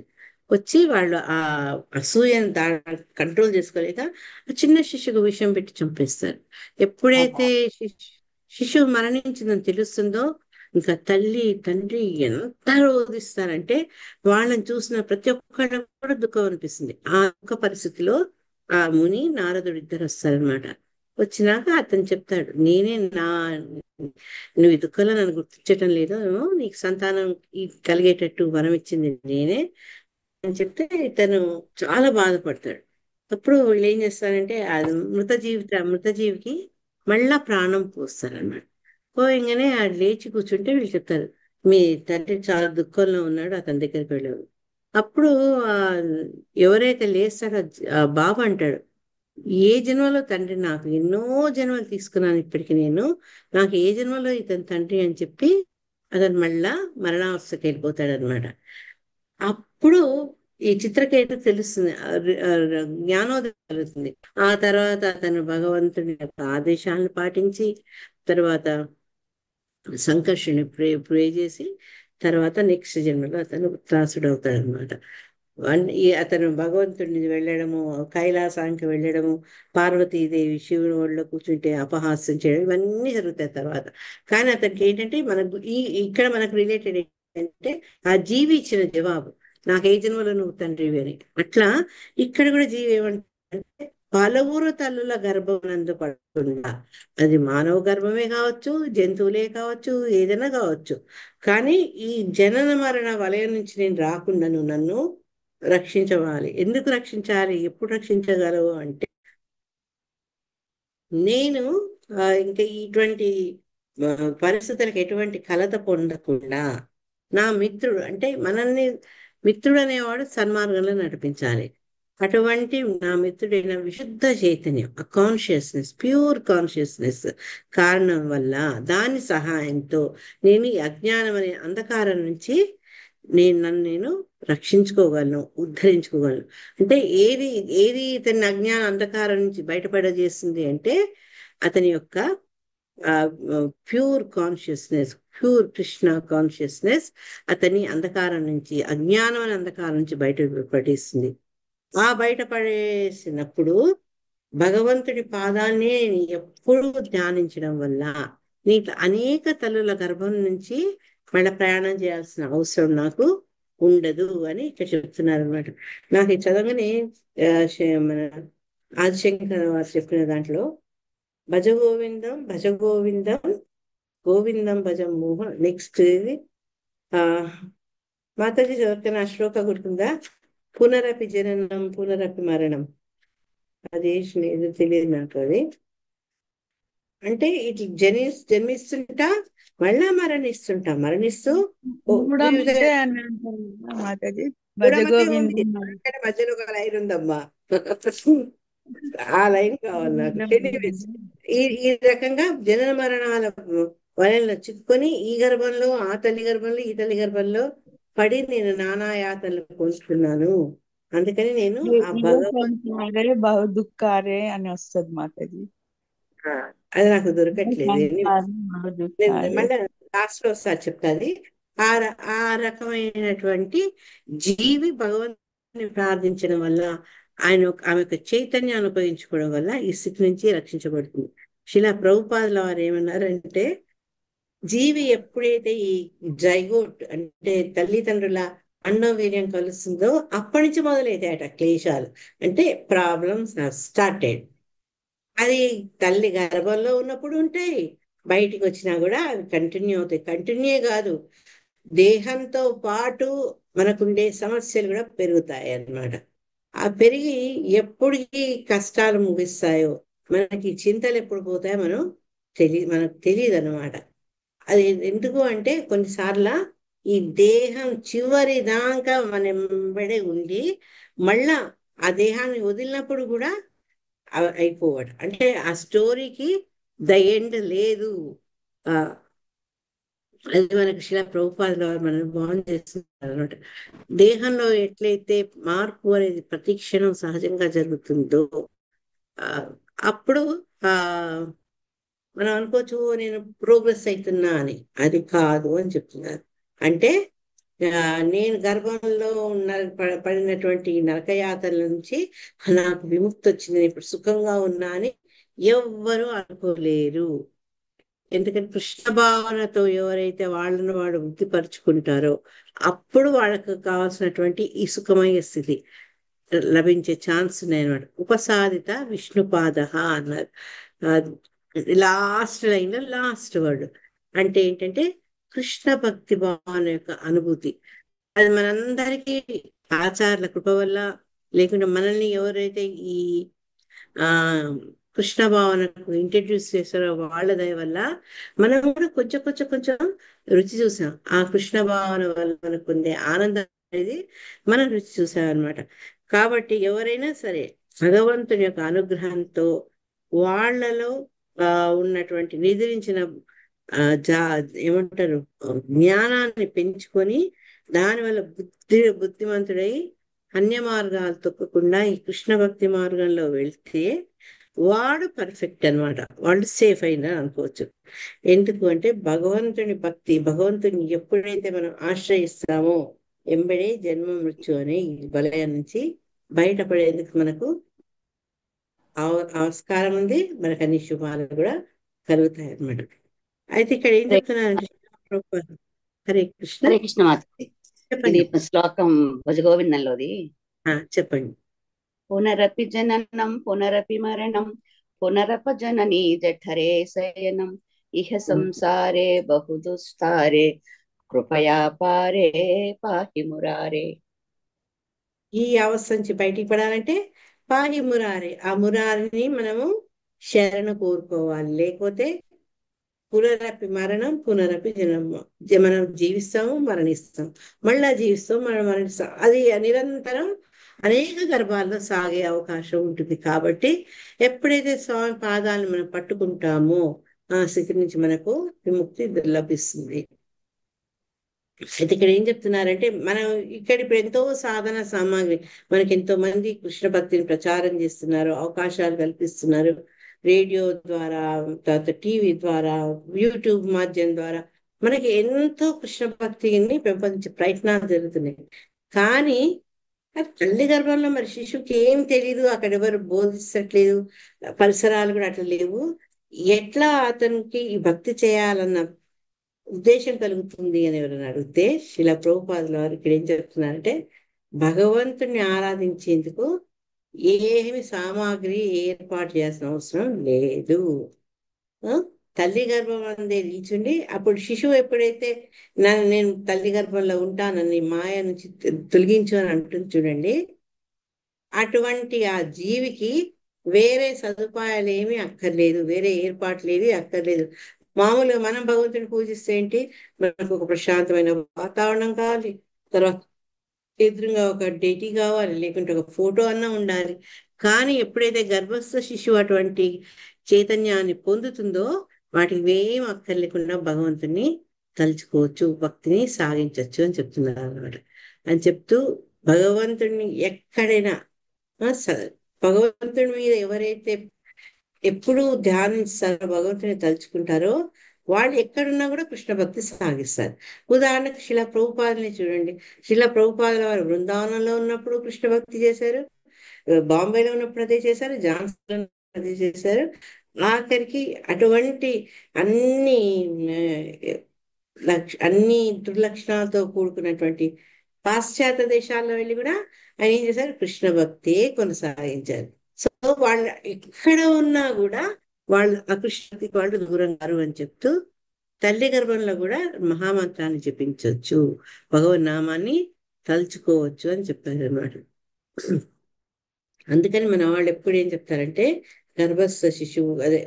వచ్చి వాళ్ళు ఆ అసూయను కంట్రోల్ చేసుకోలేక ఆ చిన్న శిశువుకు విషయం పెట్టి చంపేస్తారు. ఎప్పుడైతే శిశువు మరణించిందని తెలుస్తుందో, ఇంకా తల్లి తండ్రి ఎంత రోధిస్తారంటే, వాళ్ళని చూసిన ప్రతి ఒక్కరు కూడా దుఃఖం అనిపిస్తుంది. ఆ దుఃఖ పరిస్థితిలో ఆ ముని నారదుడు ఇద్దరు వస్తారనమాట. వచ్చినాక అతను చెప్తాడు, నువ్వు ఈ దుఃఖంలో నన్ను గుర్తించటం లేదు, నీకు సంతానం కలిగేటట్టు వరం ఇచ్చింది నేనే అని చెప్తే ఇతను చాలా బాధపడతాడు. అప్పుడు వీళ్ళు ఏం చేస్తారంటే, అది మృతజీవికి మళ్ళా ప్రాణం పోస్తారనమాట. పోయంగానే ఆ లేచి కూర్చుంటే వీళ్ళు చెప్తారు, మీ తండ్రి చాలా దుఃఖంలో ఉన్నాడు, అతని దగ్గరికి వెళ్ళాడు. అప్పుడు ఆ ఎవరైతే లేస్తాడో ఆ బాబు అంటాడు, ఏ జన్మలో తండ్రి, నాకు ఎన్నో జన్మలు తీసుకున్నాను ఇప్పటికి నేను, నాకు ఏ జన్మలో ఇతని తండ్రి అని చెప్పి అతను మళ్ళా మరణావస్థకి వెళ్ళిపోతాడు అనమాట. అప్పుడు ఈ చిత్రకేతు తెలుస్తుంది, జ్ఞానోదయం కలుగుతుంది. ఆ తర్వాత అతను భగవంతుడి యొక్క ఆదేశాలను పాటించి, తర్వాత సంకర్షుని ప్రే చేసి, తర్వాత నెక్స్ట్ జన్మలో అతను త్రాసుడు అవుతాడు అనమాట. అతను భగవంతుడిని వెళ్ళడము, కైలాసానికి వెళ్ళడము, పార్వతీదేవి శివుని ఒళ్ళో కూర్చుంటే అపహాస్యం చేయడం, ఇవన్నీ జరుగుతాయి తర్వాత. కానీ అతనికి ఏంటంటే, ఇక్కడ మనకు రిలేటెడ్ ఏంటంటే, ఆ జీవి ఇచ్చిన జవాబు, నాకు ఏ జన్మలో నువ్వు తండ్రివి అని. అట్లా ఇక్కడ కూడా జీవి ఏమంటే, పలువురు తల్లుల గర్భమునందు పడకుండా, అది మానవ గర్భమే కావచ్చు, జంతువులే కావచ్చు, ఏదైనా కావచ్చు, కానీ ఈ జనన మరణ వలయం నుంచి నేను రాకుండా నువ్వు నన్ను రక్షించవాలి. ఎందుకు రక్షించాలి, ఎప్పుడు రక్షించగలవు అంటే, నేను ఇంకా ఇటువంటి పరిస్థితులకు ఎటువంటి కలత పొందకుండా, నా మిత్రుడు అంటే మిత్రుడు అనేవాడు సన్మార్గంలో నడిపించాలి. అటువంటి నా మిత్రుడైన విశుద్ధ చైతన్యం, ఆ కాన్షియస్నెస్, ప్యూర్ కాన్షియస్నెస్ కారణం వల్ల, దాని సహాయంతో నేను ఈ అజ్ఞానం అనే అంధకారం నుంచి నేను రక్షించుకోగలను, ఉద్ధరించుకోగలను. అంటే ఏది ఇతని అజ్ఞాన అంధకారం నుంచి బయటపడజేస్తుంది అంటే, అతని యొక్క pure consciousness, pure Krishna consciousness అతని అంధకారం నుంచి, అజ్ఞానం అనే అంధకారం నుంచి బయటపడేస్తుంది. ఆ బయటపడేసినప్పుడు భగవంతుడి పాదాన్ని ఎప్పుడూ ధ్యానించడం వల్ల నీకు అనేక తల్లుల గర్భం నుంచి మళ్ళీ ప్రయాణం చేయాల్సిన అవసరం నాకు ఉండదు అని ఇక్కడ చెప్తున్నారు అనమాట. నాకు ఈ చదవగానే మన ఆదిశంకర వారు చెప్పిన దాంట్లో భజ గోవిందం భజ గోవిందం గోవిందం భజ మోహ నెక్స్ట్ ఇది ఆ మాతాజీ ఎవరికైనా ఆ శ్లోక గుర్తుందా? పునరపి జననం పునరపి మరణం. అది ఏదో తెలియదు నాకు. అది అంటే ఇట్లా జన్మిస్తుంటా మళ్ళా మరణిస్తూ కూడా వివిధ మతే అని అంటారు కదా మాతాజీ. కూడా భజ మతే ఉంది. గోవిందం అక్కడ మధ్యలో ఒక లైన్ ఉందమ్మా. ఆ లైన్ కావాలి నాకు. Anyways, ఈ రకంగా జనన మరణాల వలయంలో చిక్కుకొని ఈ గర్భంలో ఆ తల్లి గర్భంలో ఈ తల్లి గర్భంలో పడి నేను నానా యాతనలు పొందుతున్నాను. అందుకని నేను ఆ సంసారే బహు దుఃఖారే అని వస్తుంది మాతాజీ. అది నాకు దొరకట్లేదు. సంసారం బహు నేను దుఃఖారే. మళ్ళీ లాస్ట్ లో ఒకసారి చెప్తాది. ఆ రకమైనటువంటి జీవి భగవంతుని ప్రార్థించడం వల్ల ఆమె యొక్క చైతన్యాన్ని ఉపయోగించుకోవడం వల్ల ఈ స్థితి నుంచి రక్షించబడుతుంది. శిలా ప్రభుపాదుల వారు ఏమన్నారంటే జీవి ఎప్పుడైతే ఈ జైగోట్ అంటే తల్లిదండ్రుల అండవీర్యం కలుస్తుందో అప్పటి నుంచి మొదలైతాయట క్లేశాలు. అంటే ప్రాబ్లమ్స్ స్టార్టెడ్. అది తల్లి గర్భంలో ఉన్నప్పుడు ఉంటాయి, బయటికి వచ్చినా కూడా అవి కంటిన్యూ అవుతాయి. కంటిన్యూ కాదు, దేహంతో పాటు మనకుండే సమస్యలు కూడా పెరుగుతాయి అన్నమాట. ఆ పెరిగి ఎప్పటికి కష్టాలు ముగిస్తాయో, మనకి చింతలు ఎప్పుడు పోతాయో మనకు తెలియదు అనమాట. అది ఎందుకు అంటే కొన్నిసార్లు ఈ దేహం చివరి దాకా మన వెంబడే ఉండి మళ్ళా ఆ దేహాన్ని వదిలినప్పుడు కూడా అయిపోవడం. అంటే ఆ స్టోరీకి ద ఎండ్ లేదు. అది మనకి శిలా ప్రభుపాదుల వారు మనం బాగుంది చేస్తున్నారు అనమాట. దేహంలో ఎట్లయితే మార్పు అనేది ప్రతి క్షణం సహజంగా జరుగుతుందో అప్పుడు ఆ మనం అనుకోవచ్చు నేను ప్రోగ్రెస్ అవుతున్నా అని. అది కాదు అని చెప్తున్నారు. అంటే నేను గర్భంలో పడినటువంటి నరకయాతల నుంచి నాకు విముక్తి వచ్చింది, ఇప్పుడు సుఖంగా ఉన్నా అని ఎవ్వరూ అనుకోలేరు. ఎందుకంటే కృష్ణ భావనతో ఎవరైతే వాళ్ళను వాడు వృద్ధిపరుచుకుంటారో అప్పుడు వాళ్ళకు కావాల్సినటువంటి ఈ సుఖమయ స్థితి లభించే ఛాన్స్ ఉన్నాయన్నమాట. ఉపసాదిత విష్ణుపాద అన్నారు లాస్ట్ లైన్ లో లాస్ట్ వర్డ్. అంటే ఏంటంటే కృష్ణ భక్తి భావన యొక్క అనుభూతి. అది మనందరికీ ఆచార్యుల కృప వల్ల, లేకుంటే మనల్ని ఎవరైతే ఈ ఆ కృష్ణ భావనకు ఇంట్రడ్యూస్ చేశారో వాళ్ళ దయ వల్ల మనం కూడా కొంచెం రుచి చూసాం. ఆ కృష్ణ భావన వల్ల మనకు ఉండే ఆనందం అనేది మనం రుచి చూసాం అనమాట. కాబట్టి ఎవరైనా సరే భగవంతుని యొక్క అనుగ్రహంతో వాళ్ళలో ఉన్నటువంటి నిద్రించిన ఏమంటారు జ్ఞానాన్ని పెంచుకొని దానివల్ల బుద్ధిమంతుడై అన్య మార్గాలు తొక్కకుండా ఈ కృష్ణ భక్తి మార్గంలో వెళ్తే వాడు పర్ఫెక్ట్ అనమాట, వాళ్ళు సేఫ్ అయినా అనుకోవచ్చు. ఎందుకు అంటే భగవంతుని ఎప్పుడైతే మనం ఆశ్రయిస్తామో ఎంబడే జన్మ మృత్యు అనే ఈ వలయం నుంచి బయటపడేందుకు మనకు ఆస్కారం ఉంది, మనకు అన్ని శుభాలు కూడా కలుగుతాయి అన్నమాట. అయితే ఇక్కడ ఏం చెప్తున్నారంటే హరే కృష్ణ. హరే కృష్ణ మాతాజీ. ఇది శ్లోకం భజగోవిందంలోది. చెప్పండి. పునరపి జననం పునరపి మరణం పునరపజననీ జఠరే శయనం ఇహ సంసారే బహుదుస్తారే కృపయా పారే పాహి మురారే. ఈ అవస్థ నుంచి బయటికి పడాలంటే పాహి మురారే, ఆ మురారిని మనము శరణు కోరుకోవాలి. లేకపోతే పునరపి మరణం పునరపి జనము, మనం జీవిస్తాము మరణిస్తాం, మళ్ళా జీవిస్తాం మరణిస్తాం. అది నిరంతరం అనేక గర్భాల్లో సాగే అవకాశం ఉంటుంది. కాబట్టి ఎప్పుడైతే స్వామి పాదాలను మనం పట్టుకుంటామో ఆ స్థితి నుంచి మనకు విముక్తి లభిస్తుంది. అయితే ఇక్కడ ఏం చెప్తున్నారంటే మనం ఇక్కడ ఇప్పుడు ఎంతో సాధన సామాగ్రి, మనకి ఎంతో మంది కృష్ణ భక్తిని ప్రచారం చేస్తున్నారు, అవకాశాలు కల్పిస్తున్నారు. రేడియో ద్వారా, తర్వాత టీవీ ద్వారా, యూట్యూబ్ మాధ్యమం ద్వారా మనకి ఎంతో కృష్ణ భక్తిని పెంపొందించే ప్రయత్నాలు జరుగుతున్నాయి. కానీ తల్లి గర్భంలో మరి శిశువుకి ఏం తెలియదు, అక్కడ ఎవరు బోధించట్లేదు, పరిసరాలు కూడా అట్లా లేవు. ఎట్లా అతనికి ఈ భక్తి చేయాలన్న ఉద్దేశం కలుగుతుంది అని ఎవరైనా అడిగితే శిలా ప్రభుపాదుల వారు ఇక్కడ ఏం చెప్తున్నారంటే భగవంతుణ్ణి ఆరాధించేందుకు ఏమి సామాగ్రి ఏర్పాటు చేయాల్సిన అవసరం లేదు. ఆ? తల్లి గర్భం అందే నిల్చుండి అప్పుడు శిశువు ఎప్పుడైతే నేను తల్లి గర్భంలో ఉంటానని మాయ నుంచి తొలగించు అని అంటుంది చూడండి, అటువంటి ఆ జీవికి వేరే సదుపాయాలు ఏమీ అక్కర్లేదు, వేరే ఏర్పాట్లు ఏవి అక్కర్లేదు. మామూలుగా మనం భగవంతుని పూజిస్తే ఏంటి, మనకు ఒక ప్రశాంతమైన వాతావరణం కావాలి, తర్వాత ఎదురుగా ఒక డేటీ కావాలి, లేకుంటే ఒక ఫోటో అన్నా ఉండాలి. కానీ ఎప్పుడైతే గర్భస్థ శిశువు అటువంటి చైతన్యాన్ని పొందుతుందో వాటికి ఏం అక్కర్లేకుండా భగవంతుని తలుచుకోవచ్చు, భక్తిని సాగించవచ్చు అని చెప్తున్నారు అన్నమాట. అని చెప్తూ భగవంతుడిని ఎక్కడైనా ఆ, స- భగవంతుడి మీద ఎవరైతే ఎప్పుడూ ధ్యానిస్తారో, భగవంతుని తలుచుకుంటారో, వాళ్ళు ఎక్కడున్నా కూడా కృష్ణ భక్తి సాగిస్తారు. ఉదాహరణకు శిలా ప్రభుపాదని చూడండి. శిలా ప్రభుపాదుల వారు బృందావనంలో ఉన్నప్పుడు కృష్ణ భక్తి చేశారు, బాంబేలో ఉన్నప్పుడు అదే చేశారు, ఝాన్సీలో ఉన్నప్పుడు అదే చేశారు. ఆఖరికి అటువంటి అన్ని అన్ని దుర్లక్షణాలతో కూడుకున్నటువంటి పాశ్చాత్య దేశాల్లో వెళ్ళి కూడా ఆయన ఏం చేశారు, కృష్ణ భక్తే కొనసాగించారు. సో వాళ్ళు ఎక్కడ ఉన్నా కూడా వాళ్ళు అకృష్ణకి వాళ్ళు దూరం కారు అని చెప్తూ తల్లి గర్భంలో కూడా మహామంత్రాన్ని జపించవచ్చు, భగవన్ నామాన్ని తలుచుకోవచ్చు అని చెప్పారు అన్నమాట. అందుకని మన వాళ్ళు ఎప్పుడు ఏం చెప్తారంటే, గర్భస్థ శిశువు అదే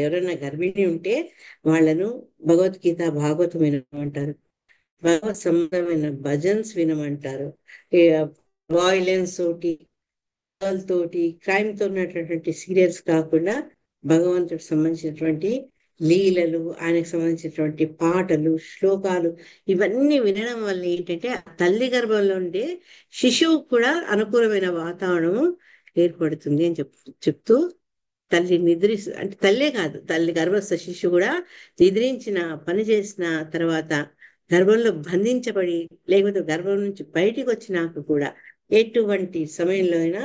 ఎవరైనా గర్భిణి ఉంటే వాళ్ళను భగవద్గీత భాగవతం వినమంటారు, భగవత్ సంబంధమైన భజన్స్ వినమంటారు. వాయిలెన్స్ తోటి తోటి క్రైమ్ తో ఉన్నటువంటి సీరియల్స్ కాకుండా భగవంతుడికి సంబంధించినటువంటి లీలలు, ఆయనకు సంబంధించినటువంటి పాటలు, శ్లోకాలు, ఇవన్నీ వినడం వల్ల ఏంటంటే ఆ తల్లి గర్భంలో ఉండే శిశువు కూడా అనుకూలమైన వాతావరణం ఏర్పడుతుంది అని చెప్తూ తల్లి అంటే తల్లే కాదు, తల్లి గర్భస్థ శిశువు కూడా నిద్రించిన పని చేసిన తర్వాత గర్భంలో బంధించబడి లేకపోతే గర్భం నుంచి బయటికి వచ్చినాక కూడా ఎటువంటి సమయంలో అయినా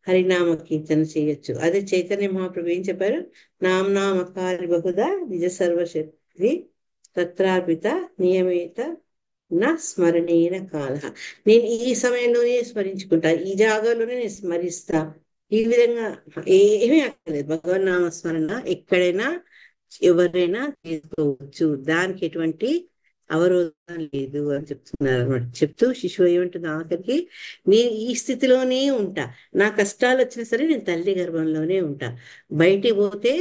హరినామ కీర్తన చేయొచ్చు. అదే చైతన్య మహాప్రభు ఏం చెప్పారు, నామనామకారి బహుదా నిజ సర్వశక్తి తత్రార్పిత నియమిత నా స్మరణీయ కాల. నేను ఈ సమయంలోనే స్మరించుకుంటా, ఈ జాగాలోనే నేను స్మరిస్తా. ఈ విధంగా ఏమీ అక్కర్లేదు, భగవన్నామ స్మరణ ఎక్కడైనా ఎవరైనా చేసుకోవచ్చు, దానికి ఎటువంటి అవరోధం లేదు అని చెప్తున్నారు అనమాట. చెప్తూ శిశువు ఏమంటుంది ఆఖరికి, నేను ఈ స్థితిలోనే ఉంటా, నా కష్టాలు వచ్చినా సరే నేను తల్లి గర్భంలోనే ఉంటా, బయటికి పోతే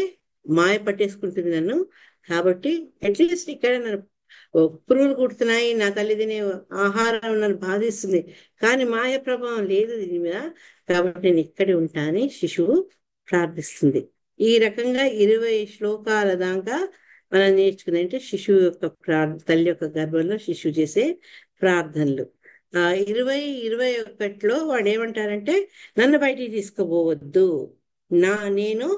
మాయ పట్టేసుకుంటుంది నన్ను. కాబట్టి అట్లీస్ట్ ఇక్కడ నన్ను పురుగులు కుడుతున్నాయి, నా తల్లి తినే ఆహారం నన్ను బాధిస్తుంది, కానీ మాయ ప్రభావం లేదు దీని మీద, కాబట్టి నేను ఇక్కడే ఉంటా అని శిశువు ప్రార్థిస్తుంది. ఈ రకంగా 20 శ్లోకాల దాకా మనం నేర్చుకుని, అంటే శిశువు యొక్క తల్లి యొక్క గర్భంలో శిశువు చేసే ప్రార్థనలు. 21లో వాడు ఏమంటారంటే, నన్ను బయటికి తీసుకుపోవద్దు, నేను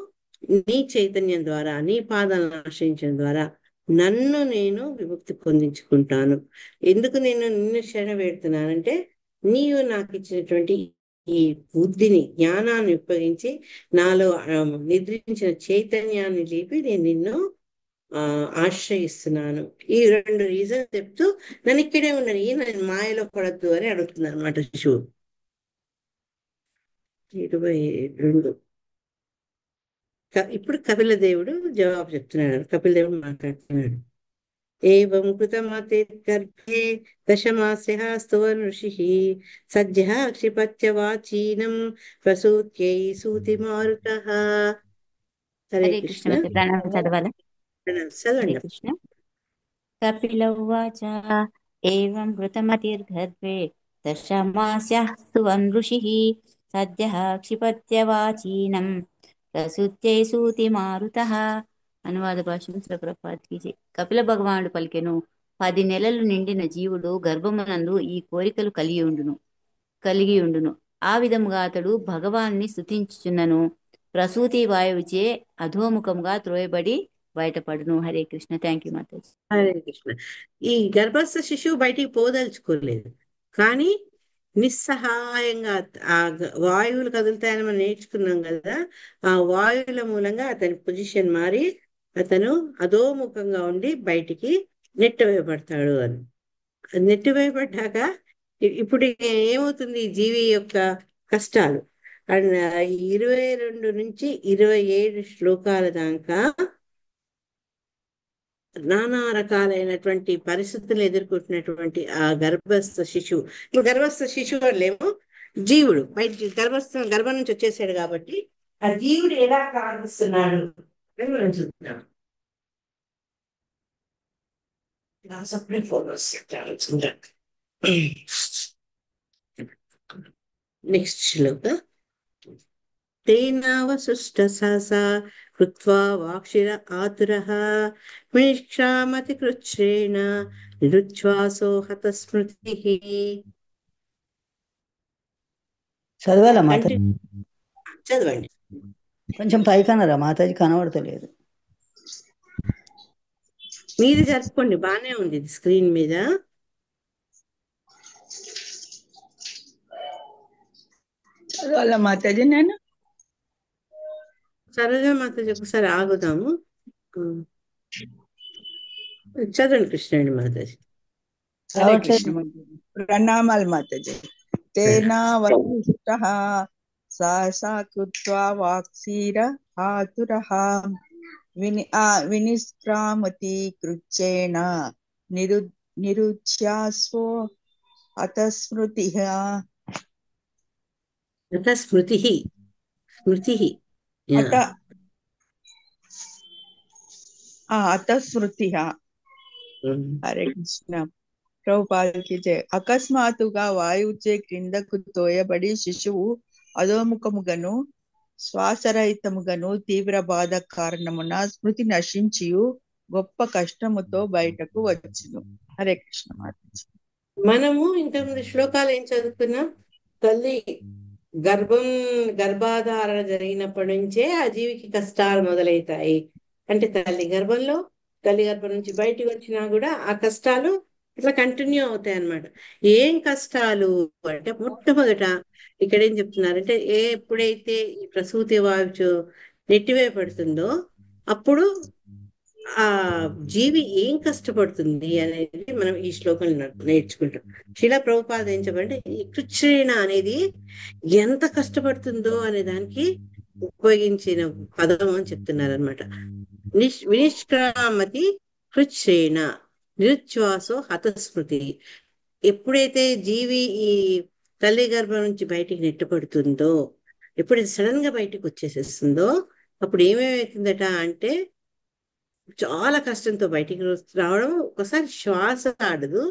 నీ చైతన్యం ద్వారా, నీ పాదాలను ఆశ్రయించడం ద్వారా నన్ను నేను విముక్తి పొందించుకుంటాను. ఎందుకు నేను నిన్ను శరణ పెడుతున్నానంటే, నీవు నాకు ఇచ్చినటువంటి ఈ బుద్ధిని, జ్ఞానాన్ని ఉపయోగించి నాలో నిద్రించిన చైతన్యాన్ని లేపి నేను నిన్ను ఆశ్రయిస్తున్నాను. ఈ 2 రీజన్స్ చెప్తూ నన్ను ఇక్కడే ఉన్నాను, నేను మాయలో పడద్దు అని అడుగుతున్నాను అనమాట శిశువు. 22 ఇప్పుడు కపిల దేవుడు జవాబు చెప్తున్నాడు, కపిల దేవుడు మాట్లాడుతున్నాడు. ఏవం కృతమతే గర్భే దశమాస్య స్తువన్ ఋషిః సద్యః క్షిపత్య వాచీనం ప్రసూత్యై సూతి మారుతః. హరే హరే కృష్ణ. కృష్ణ. ప్రణామం చదవాలా? హరే చదవండి. కృష్ణ. కపిల ఉవాచ ఏవం ఘృతమతిర్గర్భే దశమాస్యః స్తువన్ ఋషిః సద్యః క్షిపత్యవాచీనం ప్రసూత్యై సూతి మారుతః. అనువాద భాషను ప్రభుపాదికి జై. కపిల భగవానుడు పలికెను, 10 నెలలు నిండిన జీవుడు గర్భమునందు ఈ కోరికలు కలిగి ఉండును. ఆ విధముగా అతడు భగవాన్ని స్తుతించుచున్నను ప్రసూతి వాయువుచే అధోముఖముగా త్రోయబడి బయటపడును. హరే కృష్ణ. Thank you Mataji. హరే కృష్ణ. ఈ గర్భస్థ శిశువు బయటికి పోదలుచుకోలేదు, కానీ నిస్సహాయంగా ఆ వాయువులు కదులుతాయని మనం నేర్చుకున్నాం కదా, ఆ వాయువుల మూలంగా అతని పొజిషన్ మారి అతను అధోముఖంగా ఉండి బయటికి నెట్టివేయబడతాడు అని. నెట్టివేయబడ్డాక ఇప్పుడు ఏమవుతుంది, జీవి యొక్క కష్టాలు, అండ్ 22 నుంచి 27 శ్లోకాల దాకా నానా రకాలైనటువంటి పరిస్థితులు ఎదుర్కొంటున్నటువంటి ఆ గర్భస్థ శిశువు, ఇప్పుడు గర్భస్థ శిశువు లేమో జీవుడు బయటికి గర్భం నుంచి వచ్చేసాడు కాబట్టి ఆ జీవుడు ఎలా ప్రార్థిస్తున్నాడు అని మనం చూద్దాం. నెక్స్ట్ శ్లోక. తేనావసుష్ట సహసా కృత్వా వాక్షిర ఆతురః వినిష్క్రామతి కృచ్ఛ్రేణ నిరుచ్ఛ్వాసో హతస్మృతిః. చదవాలా మాత? అంటే చదవండి. కొంచెం పైకనరా మాతాజీ, కనబడతలేదు. మీరు జరుపుకోండి, బాగానే ఉంది ఇది స్క్రీన్ మీద. చదవాలా మాతాజీ నేను? సరోజా మాతాజీ ఒకసారి ఆగుదాము. చదవండి కృష్ణుడి మాతాజీ. హరే కృష్ణ మాతాజీ. ప్రణామాలు మాతాజీ. తేనా వశిష్ఠః సహసా కృత్వా వాక్సీర ఆతురః వినిష్క్రామతి కృచ్ఛ్రేణ నిరుచ్ఛ్వాసో హతస్మృతిః. స్మృతి స్మృతి హతస్మృతిః. హరే కృష్ణ. ప్రభుపాదకి జయ. అకస్మాత్తుగా వాయువుచే క్రిందకు తోయబడి శిశువు అధోముఖముగను శ్వాసరహితముగను తీవ్ర బాధ కారణమున స్మృతి నశించియు గొప్ప కష్టముతో బయటకు వచ్చును. హరే కృష్ణ మాతాజీ. మనము ఇంతకుముందు శ్లోకాలు ఏం చదువుకున్నాం? తల్లి గర్భాధారణ జరిగినప్పటి నుంచే ఆ జీవికి కష్టాలు మొదలవుతాయి. అంటే తల్లి గర్భం నుంచి బయటికి వచ్చినా కూడా ఆ కష్టాలు ఇట్లా కంటిన్యూ అవుతాయి అన్నమాట. ఏం కష్టాలు అంటే మొట్టమొదట ఇక్కడ ఏం చెప్తున్నారంటే, ఎప్పుడైతే ఈ ప్రసూతి వాయువు నెట్టివేయబడుతుందో అప్పుడు ఆ జీవి ఏం కష్టపడుతుంది అనేది మనం ఈ శ్లోకంలో నేర్చుకుంటాం. శిలా ప్రభుపాద ఏం చెప్పంటే, ఈ కృచ్ఛ్రేణ అనేది ఎంత కష్టపడుతుందో అనే దానికి ఉపయోగించిన పదం అని చెప్తున్నారు అనమాట. వినిష్క్రామతి కృచ్ఛ్రేణ నిరుచ్ఛ్వాసో హతస్మృతి. ఎప్పుడైతే జీవి ఈ తల్లి గర్భం నుంచి బయటికి నెట్టబడుతుందో, ఎప్పుడైతే సడన్ గా బయటికి వచ్చేసేస్తుందో అప్పుడు ఏమేమవుతుందట అంటే చాలా కష్టంతో బయటికి రావడం. ఒకసారి శ్వాస ఆడదు,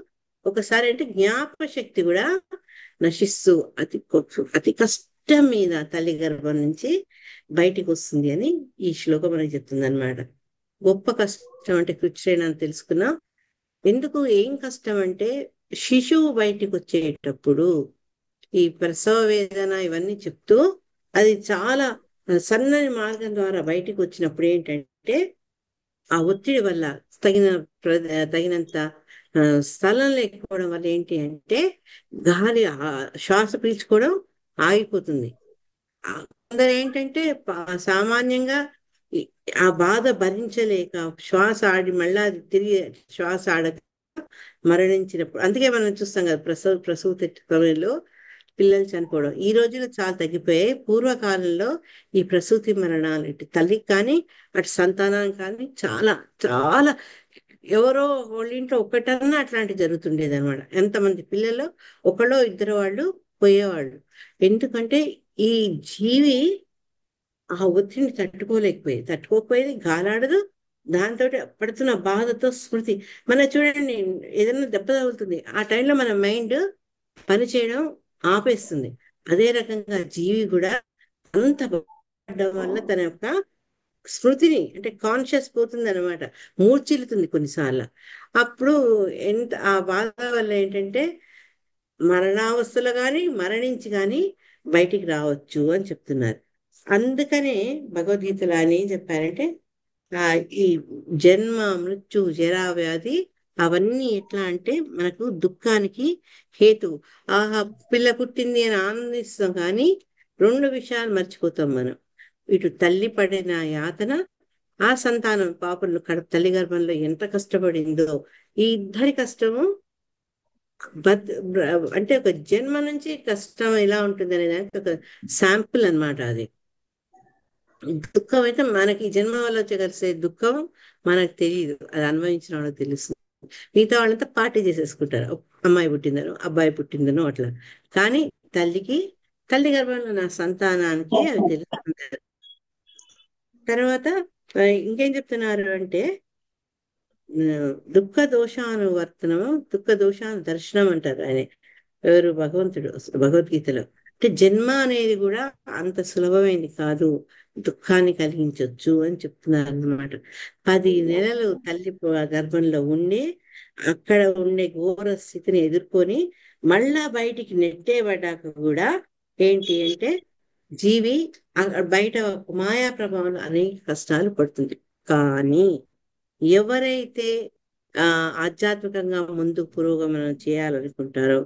ఒకసారి అంటే జ్ఞాపక శక్తి కూడా నశిస్తూ అతి కష్టం మీద తల్లి గర్భం నుంచి బయటికి వస్తుంది అని ఈ శ్లోకం మనకి చెప్తుంది అనమాట. గొప్ప కష్టం అంటే కృచ్ఛ్రేణ అని తెలుసుకున్నాం. ఎందుకు ఏం కష్టం అంటే శిశువు బయటికి వచ్చేటప్పుడు ఈ ప్రసవ వేదన ఇవన్నీ చెప్తూ అది చాలా సన్నని మార్గం ద్వారా బయటికి వచ్చినప్పుడు ఏంటంటే ఆ ఒత్తిడి వల్ల తగినంత స్థలం లేకపోవడం వల్ల ఏంటి అంటే గాలి శ్వాస పీల్చుకోవడం ఆగిపోతుంది. కొందరు ఏంటంటే సామాన్యంగా ఆ బాధ భరించలేక శ్వాస ఆడి మళ్ళా తిరిగి శ్వాస ఆడక మరణించినప్పుడు, అందుకే మనం చూస్తాం కదా ప్రసూతి సమయంలో పిల్లలు చనిపోవడం. ఈ రోజుల్లో చాలా తగ్గిపోయాయి. పూర్వకాలంలో ఈ ప్రసూతి మరణాలు ఇటు తల్లికి కానీ అటు సంతానానికి కానీ చాలా చాలా ఎవరో వాళ్ళింట్లో ఒక్కటన్నా అట్లాంటి జరుగుతుండేది అనమాట. ఎంతమంది పిల్లలు ఒకళ్ళో ఇద్దరు వాళ్ళు పోయేవాళ్ళు. ఎందుకంటే ఈ జీవి ఆ ఒత్తిడిని తట్టుకోకపోయేది, గాలాడదు. దాంతో పడుతున్న బాధతో స్మృతి. మన చూడండి, ఏదైనా దెబ్బ తగులుతుంది, ఆ టైంలో మన మైండ్ పనిచేయడం ఆపేస్తుంది. అదే రకంగా జీవి కూడా అంత పడడం వల్ల తన యొక్క స్మృతిని అంటే కాన్షియస్ పోతుంది అనమాట, మూర్చిల్లుతుంది కొన్నిసార్లు. అప్పుడు ఆ బాధ వల్ల ఏంటంటే మరణావస్థలో కానీ మరణించి కానీ బయటికి రావచ్చు అని చెప్తున్నారు. అందుకనే భగవద్గీతలో ఆయన ఏం చెప్పారంటే ఈ జన్మ మృత్యు జరా వ్యాధి అవన్నీ ఎట్లా అంటే మనకు దుఃఖానికి హేతువు. ఆహా పిల్ల పుట్టింది అని ఆనందిస్తాం కానీ రెండు విషయాలు మర్చిపోతాం మనం. ఇటు తల్లి పడిన యాతన, ఆ సంతానం పాపలు తల్లి గర్భంలో ఎంత కష్టపడిందో, ఈ ఇద్దరి కష్టము అంటే ఒక జన్మ నుంచి కష్టం ఎలా ఉంటుంది అనే దానికి ఒక శాంపుల్ అన్నమాట అది. దుఃఖం అయితే మనకి ఈ జన్మ వల్ల వచ్చే కలిసే దుఃఖం మనకు తెలియదు, అది అనుభవించిన వాళ్ళకి తెలుస్తుంది. మిగతా వాళ్ళంతా పార్టీ చేసేసుకుంటారు, అమ్మాయి పుట్టిందనో అబ్బాయి పుట్టిందనో అట్లా. కానీ తల్లికి, తల్లి గర్భంలో నా సంతానానికి అవి తెలుస్తుంటారు. తర్వాత ఇంకేం చెప్తున్నారు అంటే దుఃఖ దోషానువర్తనము, దుఃఖ దోషాను దర్శనం అంటారు ఆయన, ఎవరు భగవంతుడు భగవద్గీతలో. అంటే జన్మ అనేది కూడా అంత సులభమైంది కాదు, దుఃఖాన్ని కలిగించవచ్చు అని చెప్తున్నారు అన్నమాట. 10 నెలలు తల్లి గర్భంలో ఉండి అక్కడ ఉండే ఘోర స్థితిని ఎదుర్కొని మళ్ళా బయటికి నెట్టేబడ్డాక కూడా ఏంటి అంటే జీవి బయట మాయా ప్రభావంలో అనేక కష్టాలు పడుతుంది. కానీ ఎవరైతే ఆధ్యాత్మికంగా ముందు పురోగమనం చేయాలనుకుంటారో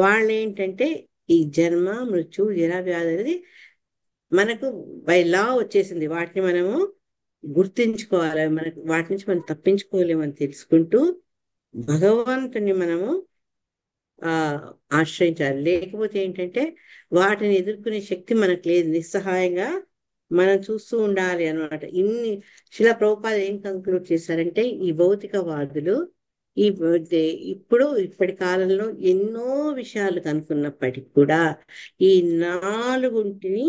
వాళ్ళు ఏంటంటే ఈ జన్మ మృత్యు జరా వ్యాధి అనేది మనకు బై లా వచ్చేసింది, వాటిని మనము గుర్తించుకోవాలి, మనకు వాటి నుంచి మనం తప్పించుకోలేమని తెలుసుకుంటూ భగవంతుని మనము ఆ ఆశ్రయించాలి. లేకపోతే ఏంటంటే వాటిని ఎదుర్కొనే శక్తి మనకు లేదు, నిస్సహాయంగా మనం చూస్తూ ఉండాలి అన్నమాట. శిలా ప్రభుపాద ఏం కంక్లూడ్ చేశారంటే ఈ భౌతికవాదులు ఇప్పటి కాలంలో ఎన్నో విషయాలు కనుక్కున్నప్పటికీ కూడా ఈ 4ని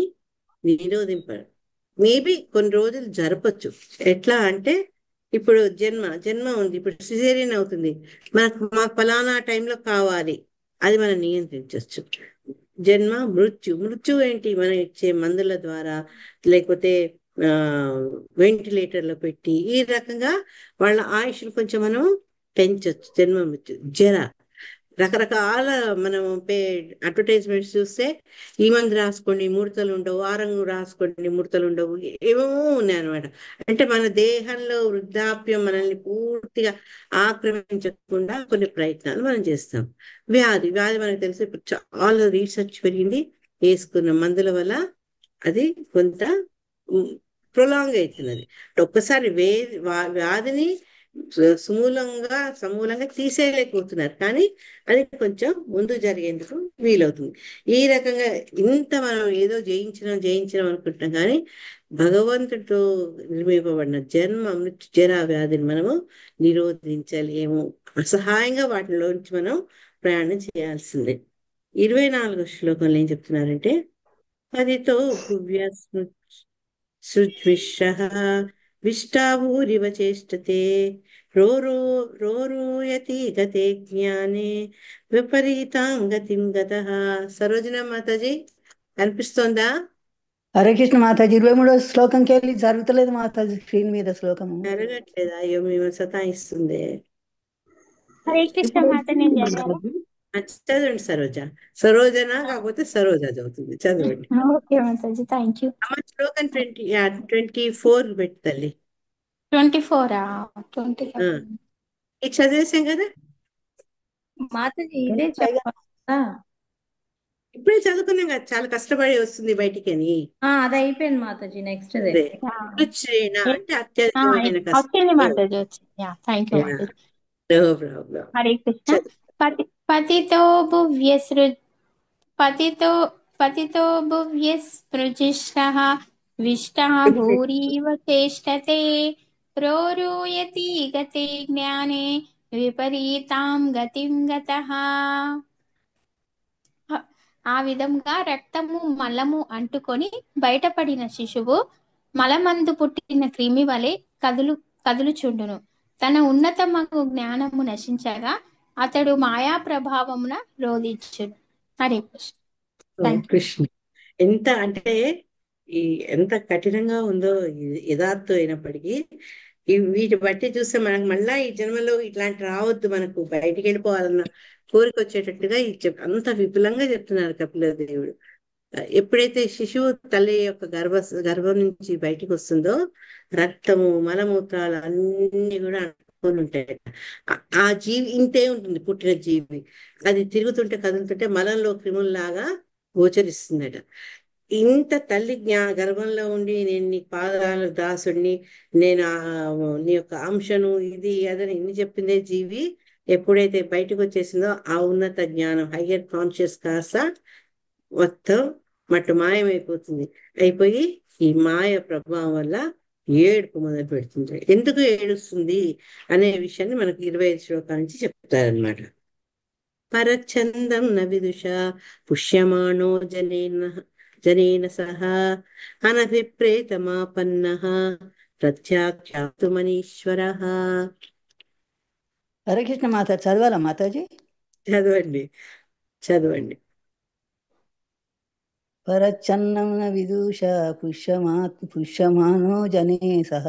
నిరోధింపారు. మేబీ కొన్ని రోజులు జరపచ్చు. ఎట్లా అంటే ఇప్పుడు జన్మ ఉంది, ఇప్పుడు సిజేరియన్ అవుతుంది, మాకు ఫలానా టైంలో కావాలి, అది మనం నియంత్రించవచ్చు. జన్మ మృత్యు ఏంటి, మనం ఇచ్చే మందుల ద్వారా లేకపోతే వెంటిలేటర్లో పెట్టి ఈ రకంగా వాళ్ళ ఆయుష్ను కొంచెం మనం పెంచవచ్చు. జన్మ మృత్యు జర రకరకాల మనం అడ్వర్టైజ్మెంట్స్ చూస్తే ఈ మంది రాసుకోండి ముడతలు ఉండవు, వారం రాసుకోండి ముడతలు ఉండవు, ఏమో ఉన్నాయన్నమాట. అంటే మన దేహంలో వృద్ధాప్యం మనల్ని పూర్తిగా ఆక్రమించకుండా కొన్ని ప్రయత్నాలు మనం చేస్తాం. వ్యాధి మనకు తెలుసు, ఇప్పుడు చాలా రీసెర్చ్ పెరిగింది, వేసుకున్న మందుల వల్ల అది కొంత ప్రొలాంగ్ అవుతున్నది. ఒక్కసారి వ్యాధిని సమూలంగా తీసేయలేకపోతున్నారు, కానీ అది కొంచెం ముందు జరిగేందుకు వీలవుతుంది. ఈ రకంగా ఇంత మనం ఏదో జయించడం అనుకుంటున్నాం, కానీ భగవంతుడితో నిర్మింపబడిన జన్మ మృత్యు జరా వ్యాధిని మనము నిరోధించలేము. అసహాయంగా వాటిలోంచి మనం ప్రయాణం చేయాల్సిందే. 24వ శ్లోకంలో ఏం చెప్తున్నారంటే పదితో భువ్య సృజ్విషః విష్టాభూరివ చేష్టతే రోరూయతి గతే జ్ఞానే విపరీతాం గతిం గతః. సరోజన మాతాజీ అనిపిస్తోందా? హరే కృష్ణ మాతాజీ. 23వ శ్లోకంకి వెళ్ళి జరుగుతలేదు మాతాజీ, స్క్రీన్ మీద శ్లోకము జరగట్లేదా? అయ్యో మేము సతాయిస్తుంది. హరే కృష్ణ మాత, నేను చదవాలా? చదవండి సరోజన కాకపోతే సరోజ చదువుతుంది, చదవండి. Okay Mataji, thank you. శ్లోకం 24 పెట్టి తల్లి. 24 ఇది చదివేశాం కదా మాతాజీ, ఇదే చెప్పాలా? ఇప్పుడే చదువుకున్నాం కదా, చాలా కష్టపడి వస్తుంది బయటికి అని. అది అయిపోయింది మాతాజీ, నెక్స్ట్ దే. అదే కృచ్ఛ్రేణ అంటే అత్యధికమైన వచ్చింది కష్టం. మాతాజీ, వచ్చింది. Thank you Yeah. Mataji. No problem. Hare Krishna. చదువు. పతితో భువ్యసృజిష్టః విష్టః భూరీవ చేష్టతే ప్రోరూయతి గతే జ్ఞానే విపరీతాం గతిం గతః. ఆ విధంగా రక్తము మలము అంటుకొని బయటపడిన శిశువు మలమందు పుట్టిన క్రిమి వలె కదులుచుండును. తన ఉన్నతమగు జ్ఞానము నశించగా అతడు మాయా ప్రభావమున రోధించును. హరే కృష్ణ. Thank you. కృష్ణ అంటే ఎంత కఠినంగా ఉందో యథార్థం అయినప్పటికీ వీటి బట్టి చూస్తే మనకు మళ్ళా ఈ జన్మలో ఇట్లాంటి రావద్దు, మనకు బయటికి వెళ్ళిపోవాలన్న కోరిక వచ్చేటట్టుగా అంత విపులంగా చెప్తున్నారు కపిల దేవుడు. ఎప్పుడైతే శిశువు తల్లి యొక్క గర్భం నుంచి బయటికి వస్తుందో రక్తము మలమూత్రాలు అన్ని కూడా అంటుకొని ఉంటాయి. ఆ జీవి ఇంతే ఉంటుంది, పుట్టిన జీవి అది తిరుగుతుంటే కదులుతుంటే మలంలో క్రిముల్లాగా గోచరిస్తుందట. ఇంత తల్లి గర్భంలో ఉండి నేను నీ పాదాల దాసుడిని, నేను నీ యొక్క అంశను ఇది అదని ఇన్ని చెప్పిందే జీవి ఎప్పుడైతే బయటకు వచ్చేసిందో ఆ ఉన్నత జ్ఞానం హయ్యర్ కాన్షియస్ కాస్త మొత్తం మట్టు మాయమైపోతుంది. అయిపోయి ఈ మాయ ప్రభావం వల్ల ఏడుపు మొదలు పెడుతుంది. ఎందుకు ఏడుస్తుంది అనే విషయాన్ని మనకు 25 శ్లోకాల నుంచి చెప్తారనమాట. పరచందం న విదుష పుష్యమాణో జనేన సహ అనభిప్రేతమాపన్న ప్రత్యాఖ్యాతుమనీశ్వర. హరే కృష్ణ మాత చదవాలా మాతాజీ? చదవండి చదవండి. పరచన్నం న విదూష పుష్యమానో జనే సహ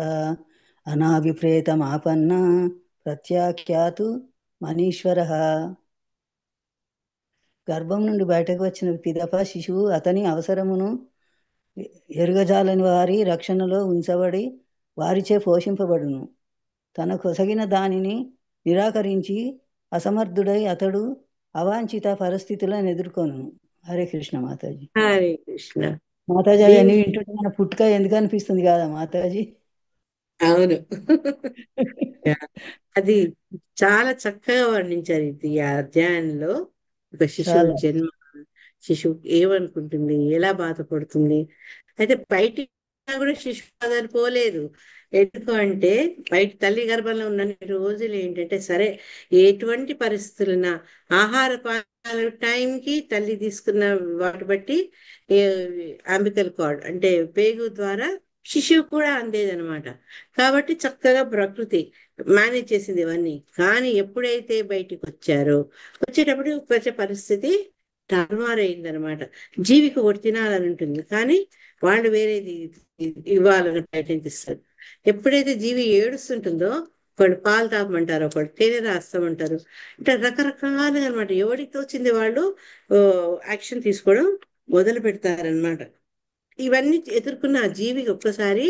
అనాభిప్రేతమాపన్న ప్రత్యాఖ్యాతు మనీశ్వర. గర్భం నుండి బయటకు వచ్చిన పిదప శిశువు అతని అవసరమును ఎరుగజాలని వారి రక్షణలో ఉంచబడి వారిచే పోషింపబడును. తన కొసగిన దానిని నిరాకరించి అసమర్థుడై అతడు అవాంఛిత పరిస్థితులను ఎదుర్కొను. హరే కృష్ణ మాతాజీ. హరే కృష్ణ. మాతాజీ అవన్నీ వింటుంటే మన పుట్టుక ఎందుకు అనిపిస్తుంది కదా మాతాజీ? అవును. అది చాలా చక్కగా వర్ణించారు ఈ అధ్యాయంలో. ఒక శిశువు జన్మ, శిశువు ఏమనుకుంటుంది, ఎలా బాధపడుతుంది. అయితే బయటికి కూడా శిశువు బాధలు పోలేదు. ఎందుకు అంటే బయట తల్లి గర్భంలో ఉన్న రోజులు ఏంటంటే సరే ఎటువంటి పరిస్థితులున్నా ఆహార పాలు టైంకి తల్లి తీసుకున్న వాటి బట్టి అంబికల్ కార్డ్ అంటే పేగు ద్వారా శిశువు కూడా అందేదనమాట. కాబట్టి చక్కగా ప్రకృతి మేనేజ్ చేసింది ఇవన్నీ. కానీ ఎప్పుడైతే బయటికి వచ్చేటప్పుడు వచ్చే పరిస్థితి తారుమారైందనమాట. జీవికి ఒకటి తినాలని ఉంటుంది కానీ వాళ్ళు వేరేది ఇవ్వాలని ప్రయత్నిస్తారు. ఎప్పుడైతే జీవి ఏడుస్తుంటుందో ఒకళ్ళు పాలు తాపమంటారు, ఒకళ్ళు తేనె రాస్తామంటారు. ఇట్లా రకరకాలుగా అనమాట. ఎవరికి తోచింది వాళ్ళు యాక్షన్ తీసుకోవడం మొదలు పెడతారనమాట. ఇవన్నీ ఎదుర్కొన్న ఆ జీవికి ఒక్కసారి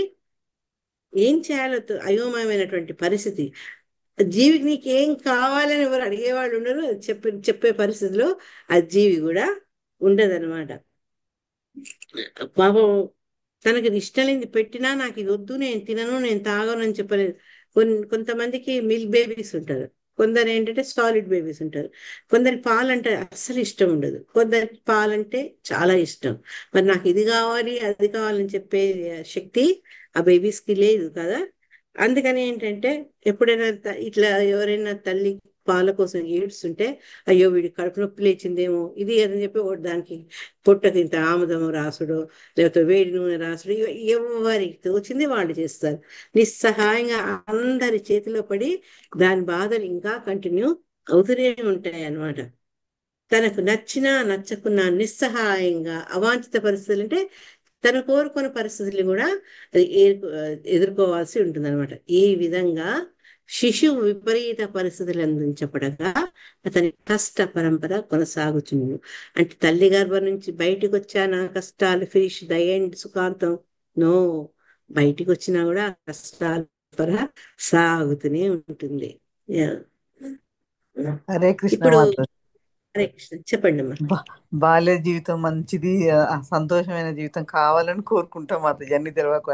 ఏం చేయాలో అయోమయమైనటువంటి పరిస్థితి. జీవికి నీకు ఏం కావాలని ఎవరు అడిగేవాళ్ళు ఉండరు, చెప్పే పరిస్థితిలో ఆ జీవి కూడా ఉండదన్నమాట. పాపం తనకి ఇష్టం లేని పెట్టినా నాకు ఇది వద్దు, నేను తినను, నేను తాగను అని చెప్పలేదు. కొంతమందికి మిల్క్ బేబీస్ ఉంటారు, కొందరు ఏంటంటే సాలిడ్ బేబీస్ ఉంటారు, కొందరి పాలంటే అస్సలు ఇష్టం ఉండదు, కొందరికి పాలంటే చాలా ఇష్టం. మరి నాకు ఇది కావాలి అది కావాలని చెప్పే శక్తి ఆ బేబీస్కి లేదు కదా. అందుకని ఏంటంటే ఎప్పుడైనా ఇట్లా ఎవరైనా తల్లి పాల కోసం ఏడుస్తుంటే అయ్యో వీడి కడుపు నొప్పి లేచిందేమో ఇది అని చెప్పి దానికి పొట్టకి ఇంత ఆముదము రాసుడు లేకపోతే వేడి నూనె రాసుడు ఎవరికి తోచింది వాళ్ళు చేస్తారు. నిస్సహాయంగా అందరి చేతిలో పడి దాని బాధలు ఇంకా కంటిన్యూ అవుతూనే ఉంటాయి అన్నమాట. తనకు నచ్చినా నచ్చకున్నా నిస్సహాయంగా అవాంఛిత పరిస్థితులు అంటే తను కోరుకున్న పరిస్థితులు కూడా ఎదుర్కోవాల్సి ఉంటుంది అనమాట. ఈ విధంగా శిశువు విపరీత పరిస్థితులు అందించబడగా అతని కష్ట పరంపర కొనసాగుతుంది. అంటే తల్లి గర్భం నుంచి బయటకు వచ్చా నా కష్టాలు ఫినిష్ ద ఎండ్ సుఖాంతం నో, బయటికి వచ్చినా కూడా కష్టాల పర సాగుతూనే ఉంటుంది. హరే కృష్ణ ఇప్పుడు మాతాజీ. హరే కృష్ణ చెప్పండి అమ్మా. బాల్య జీవితం మంచిది, సంతోషమైన జీవితం కావాలని కోరుకుంటాం మాతాజీ, అన్ని తెలియక.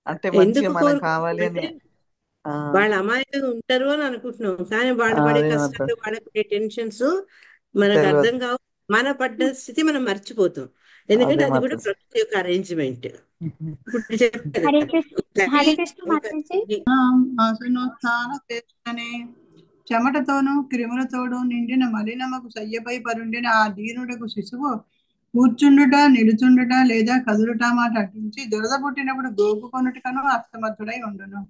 అంటే మంచిగా ఎందుకు మనం కావాలి అని. కోరుకుంటామంటే వాళ్ళ అమాయకంగా ఉంటారు అని అనుకుంటున్నాం, కానీ వాళ్ళు పడే అదే కష్టాలు మాతాజీ వాళ్ళ పడే టెన్షన్స్ మనకు తెలియదు. అర్థం కావు. మన పడ్డ స్థితి మనం మర్చిపోతాం, ఎందుకంటే అదే అది కూడా మాతాజీ. ప్రకృతి యొక్క అరేంజ్మెంట్. ఇప్పుడు చెప్పారు హరే కృష్ణ హరే కృష్ణ ఒక మాతాజీ. ఆసనోత్థాన చేష్టనే చెమటతోనూ క్రిములతోనూ నిండిన మలినమకు శయ్యపై పరుండిన ఆ దీనుడకు శిశువు కూర్చుండుట నిలుచుండుట లేదా కదులుట మాట అట్టించి దురద పుట్టినప్పుడు గోపుకొనుటకను అస్తమర్థుడై ఉండును.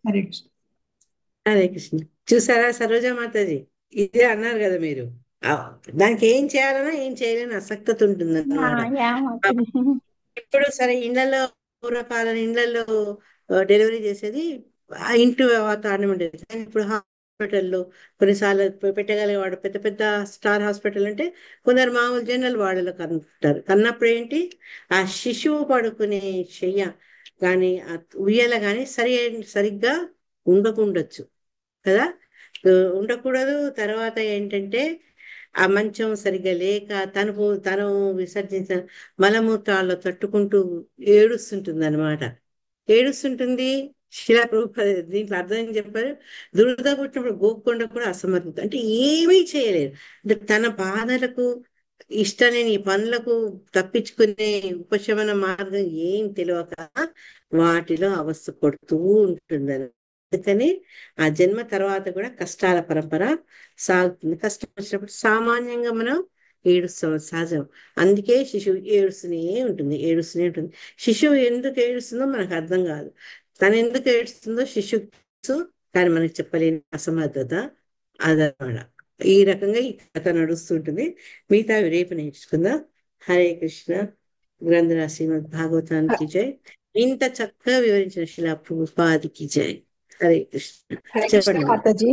హరే కృష్ణ. హరే కృష్ణ. చూసారా సరోజ మాతాజీ, ఇదే అన్నారు కదా మీరు. దానికి ఏం చేయాలన్నా ఏం చేయలేని అసక్తత ఉంటుంది అన్నమాట. యా మాతాజీ. ఇప్పుడు సరే ఇళ్లలో పూర్వకాలం ఇళ్లలో డెలివరీ చేసేది ఆ ఇంటి వాతావరణం ఉండేది. కానీ ఇప్పుడు హాస్పిటల్లో కొన్నిసార్లు పెట్టగలిగేవాడు పెద్ద పెద్ద స్టార్ హాస్పిటల్ అంటే కొందరు మామూలు జనరల్ వార్డులో కనుకుంటారు. కన్నప్పుడు ఏంటి ఆ శిశువు పడుకునే చెయ్య కానీ ఆ ఉయ్యాల కానీ సరిగ్గా ఉండకుండొచ్చు కదా, ఉండకూడదు. తర్వాత ఏంటంటే ఆ మంచం సరిగ్గా లేక తను విసర్జించిన మలమూత్రాల్లో తట్టుకుంటూ ఏడుస్తుంటుంది అనమాట. ఏడుస్తుంటుంది, శిలా ప్రభుపాద దీంట్లో అర్థం ఏం చెప్పారు? దురద పుట్టినప్పుడు గోక్కొండ కూడా అసమర్థత, అంటే ఏమీ చేయలేరు. అంటే తన బాధలకు ఇష్టలేని పనులకు తప్పించుకునే ఉపశమన మార్గం ఏం తెలియక వాటిలో అవస్థ పడుతూ ఉంటుంది. అందుకని ఆ జన్మ తర్వాత కూడా కష్టాల పరంపర సాగుతుంది. కష్టం వచ్చినప్పుడు సామాన్యంగా మనం ఏడుస్తాం, సహజం. అందుకే శిశువు ఏడుస్తూనే ఉంటుంది. శిశువు ఎందుకు ఏడుస్తుందో మనకు అర్థం కాదు. తను ఎందుకు ఏడుస్తుందో శిశువు తెలుసు, కానీ మనకు చెప్పలేని అసమర్థత అదనమాట. ఈ రకంగా ఈ కథ నడుస్తుంటుంది. మిగతా రేపు నేర్చుకుందాం. హరే కృష్ణ. గ్రంథరా శ్రీమద్ భాగవతానికి జై. ఇంత చక్కగా వివరించిన శిలా ప్రభుపాదికి జై. హరే కృష్ణ. హరే కృష్ణ చెప్పండి. మాతాజీ.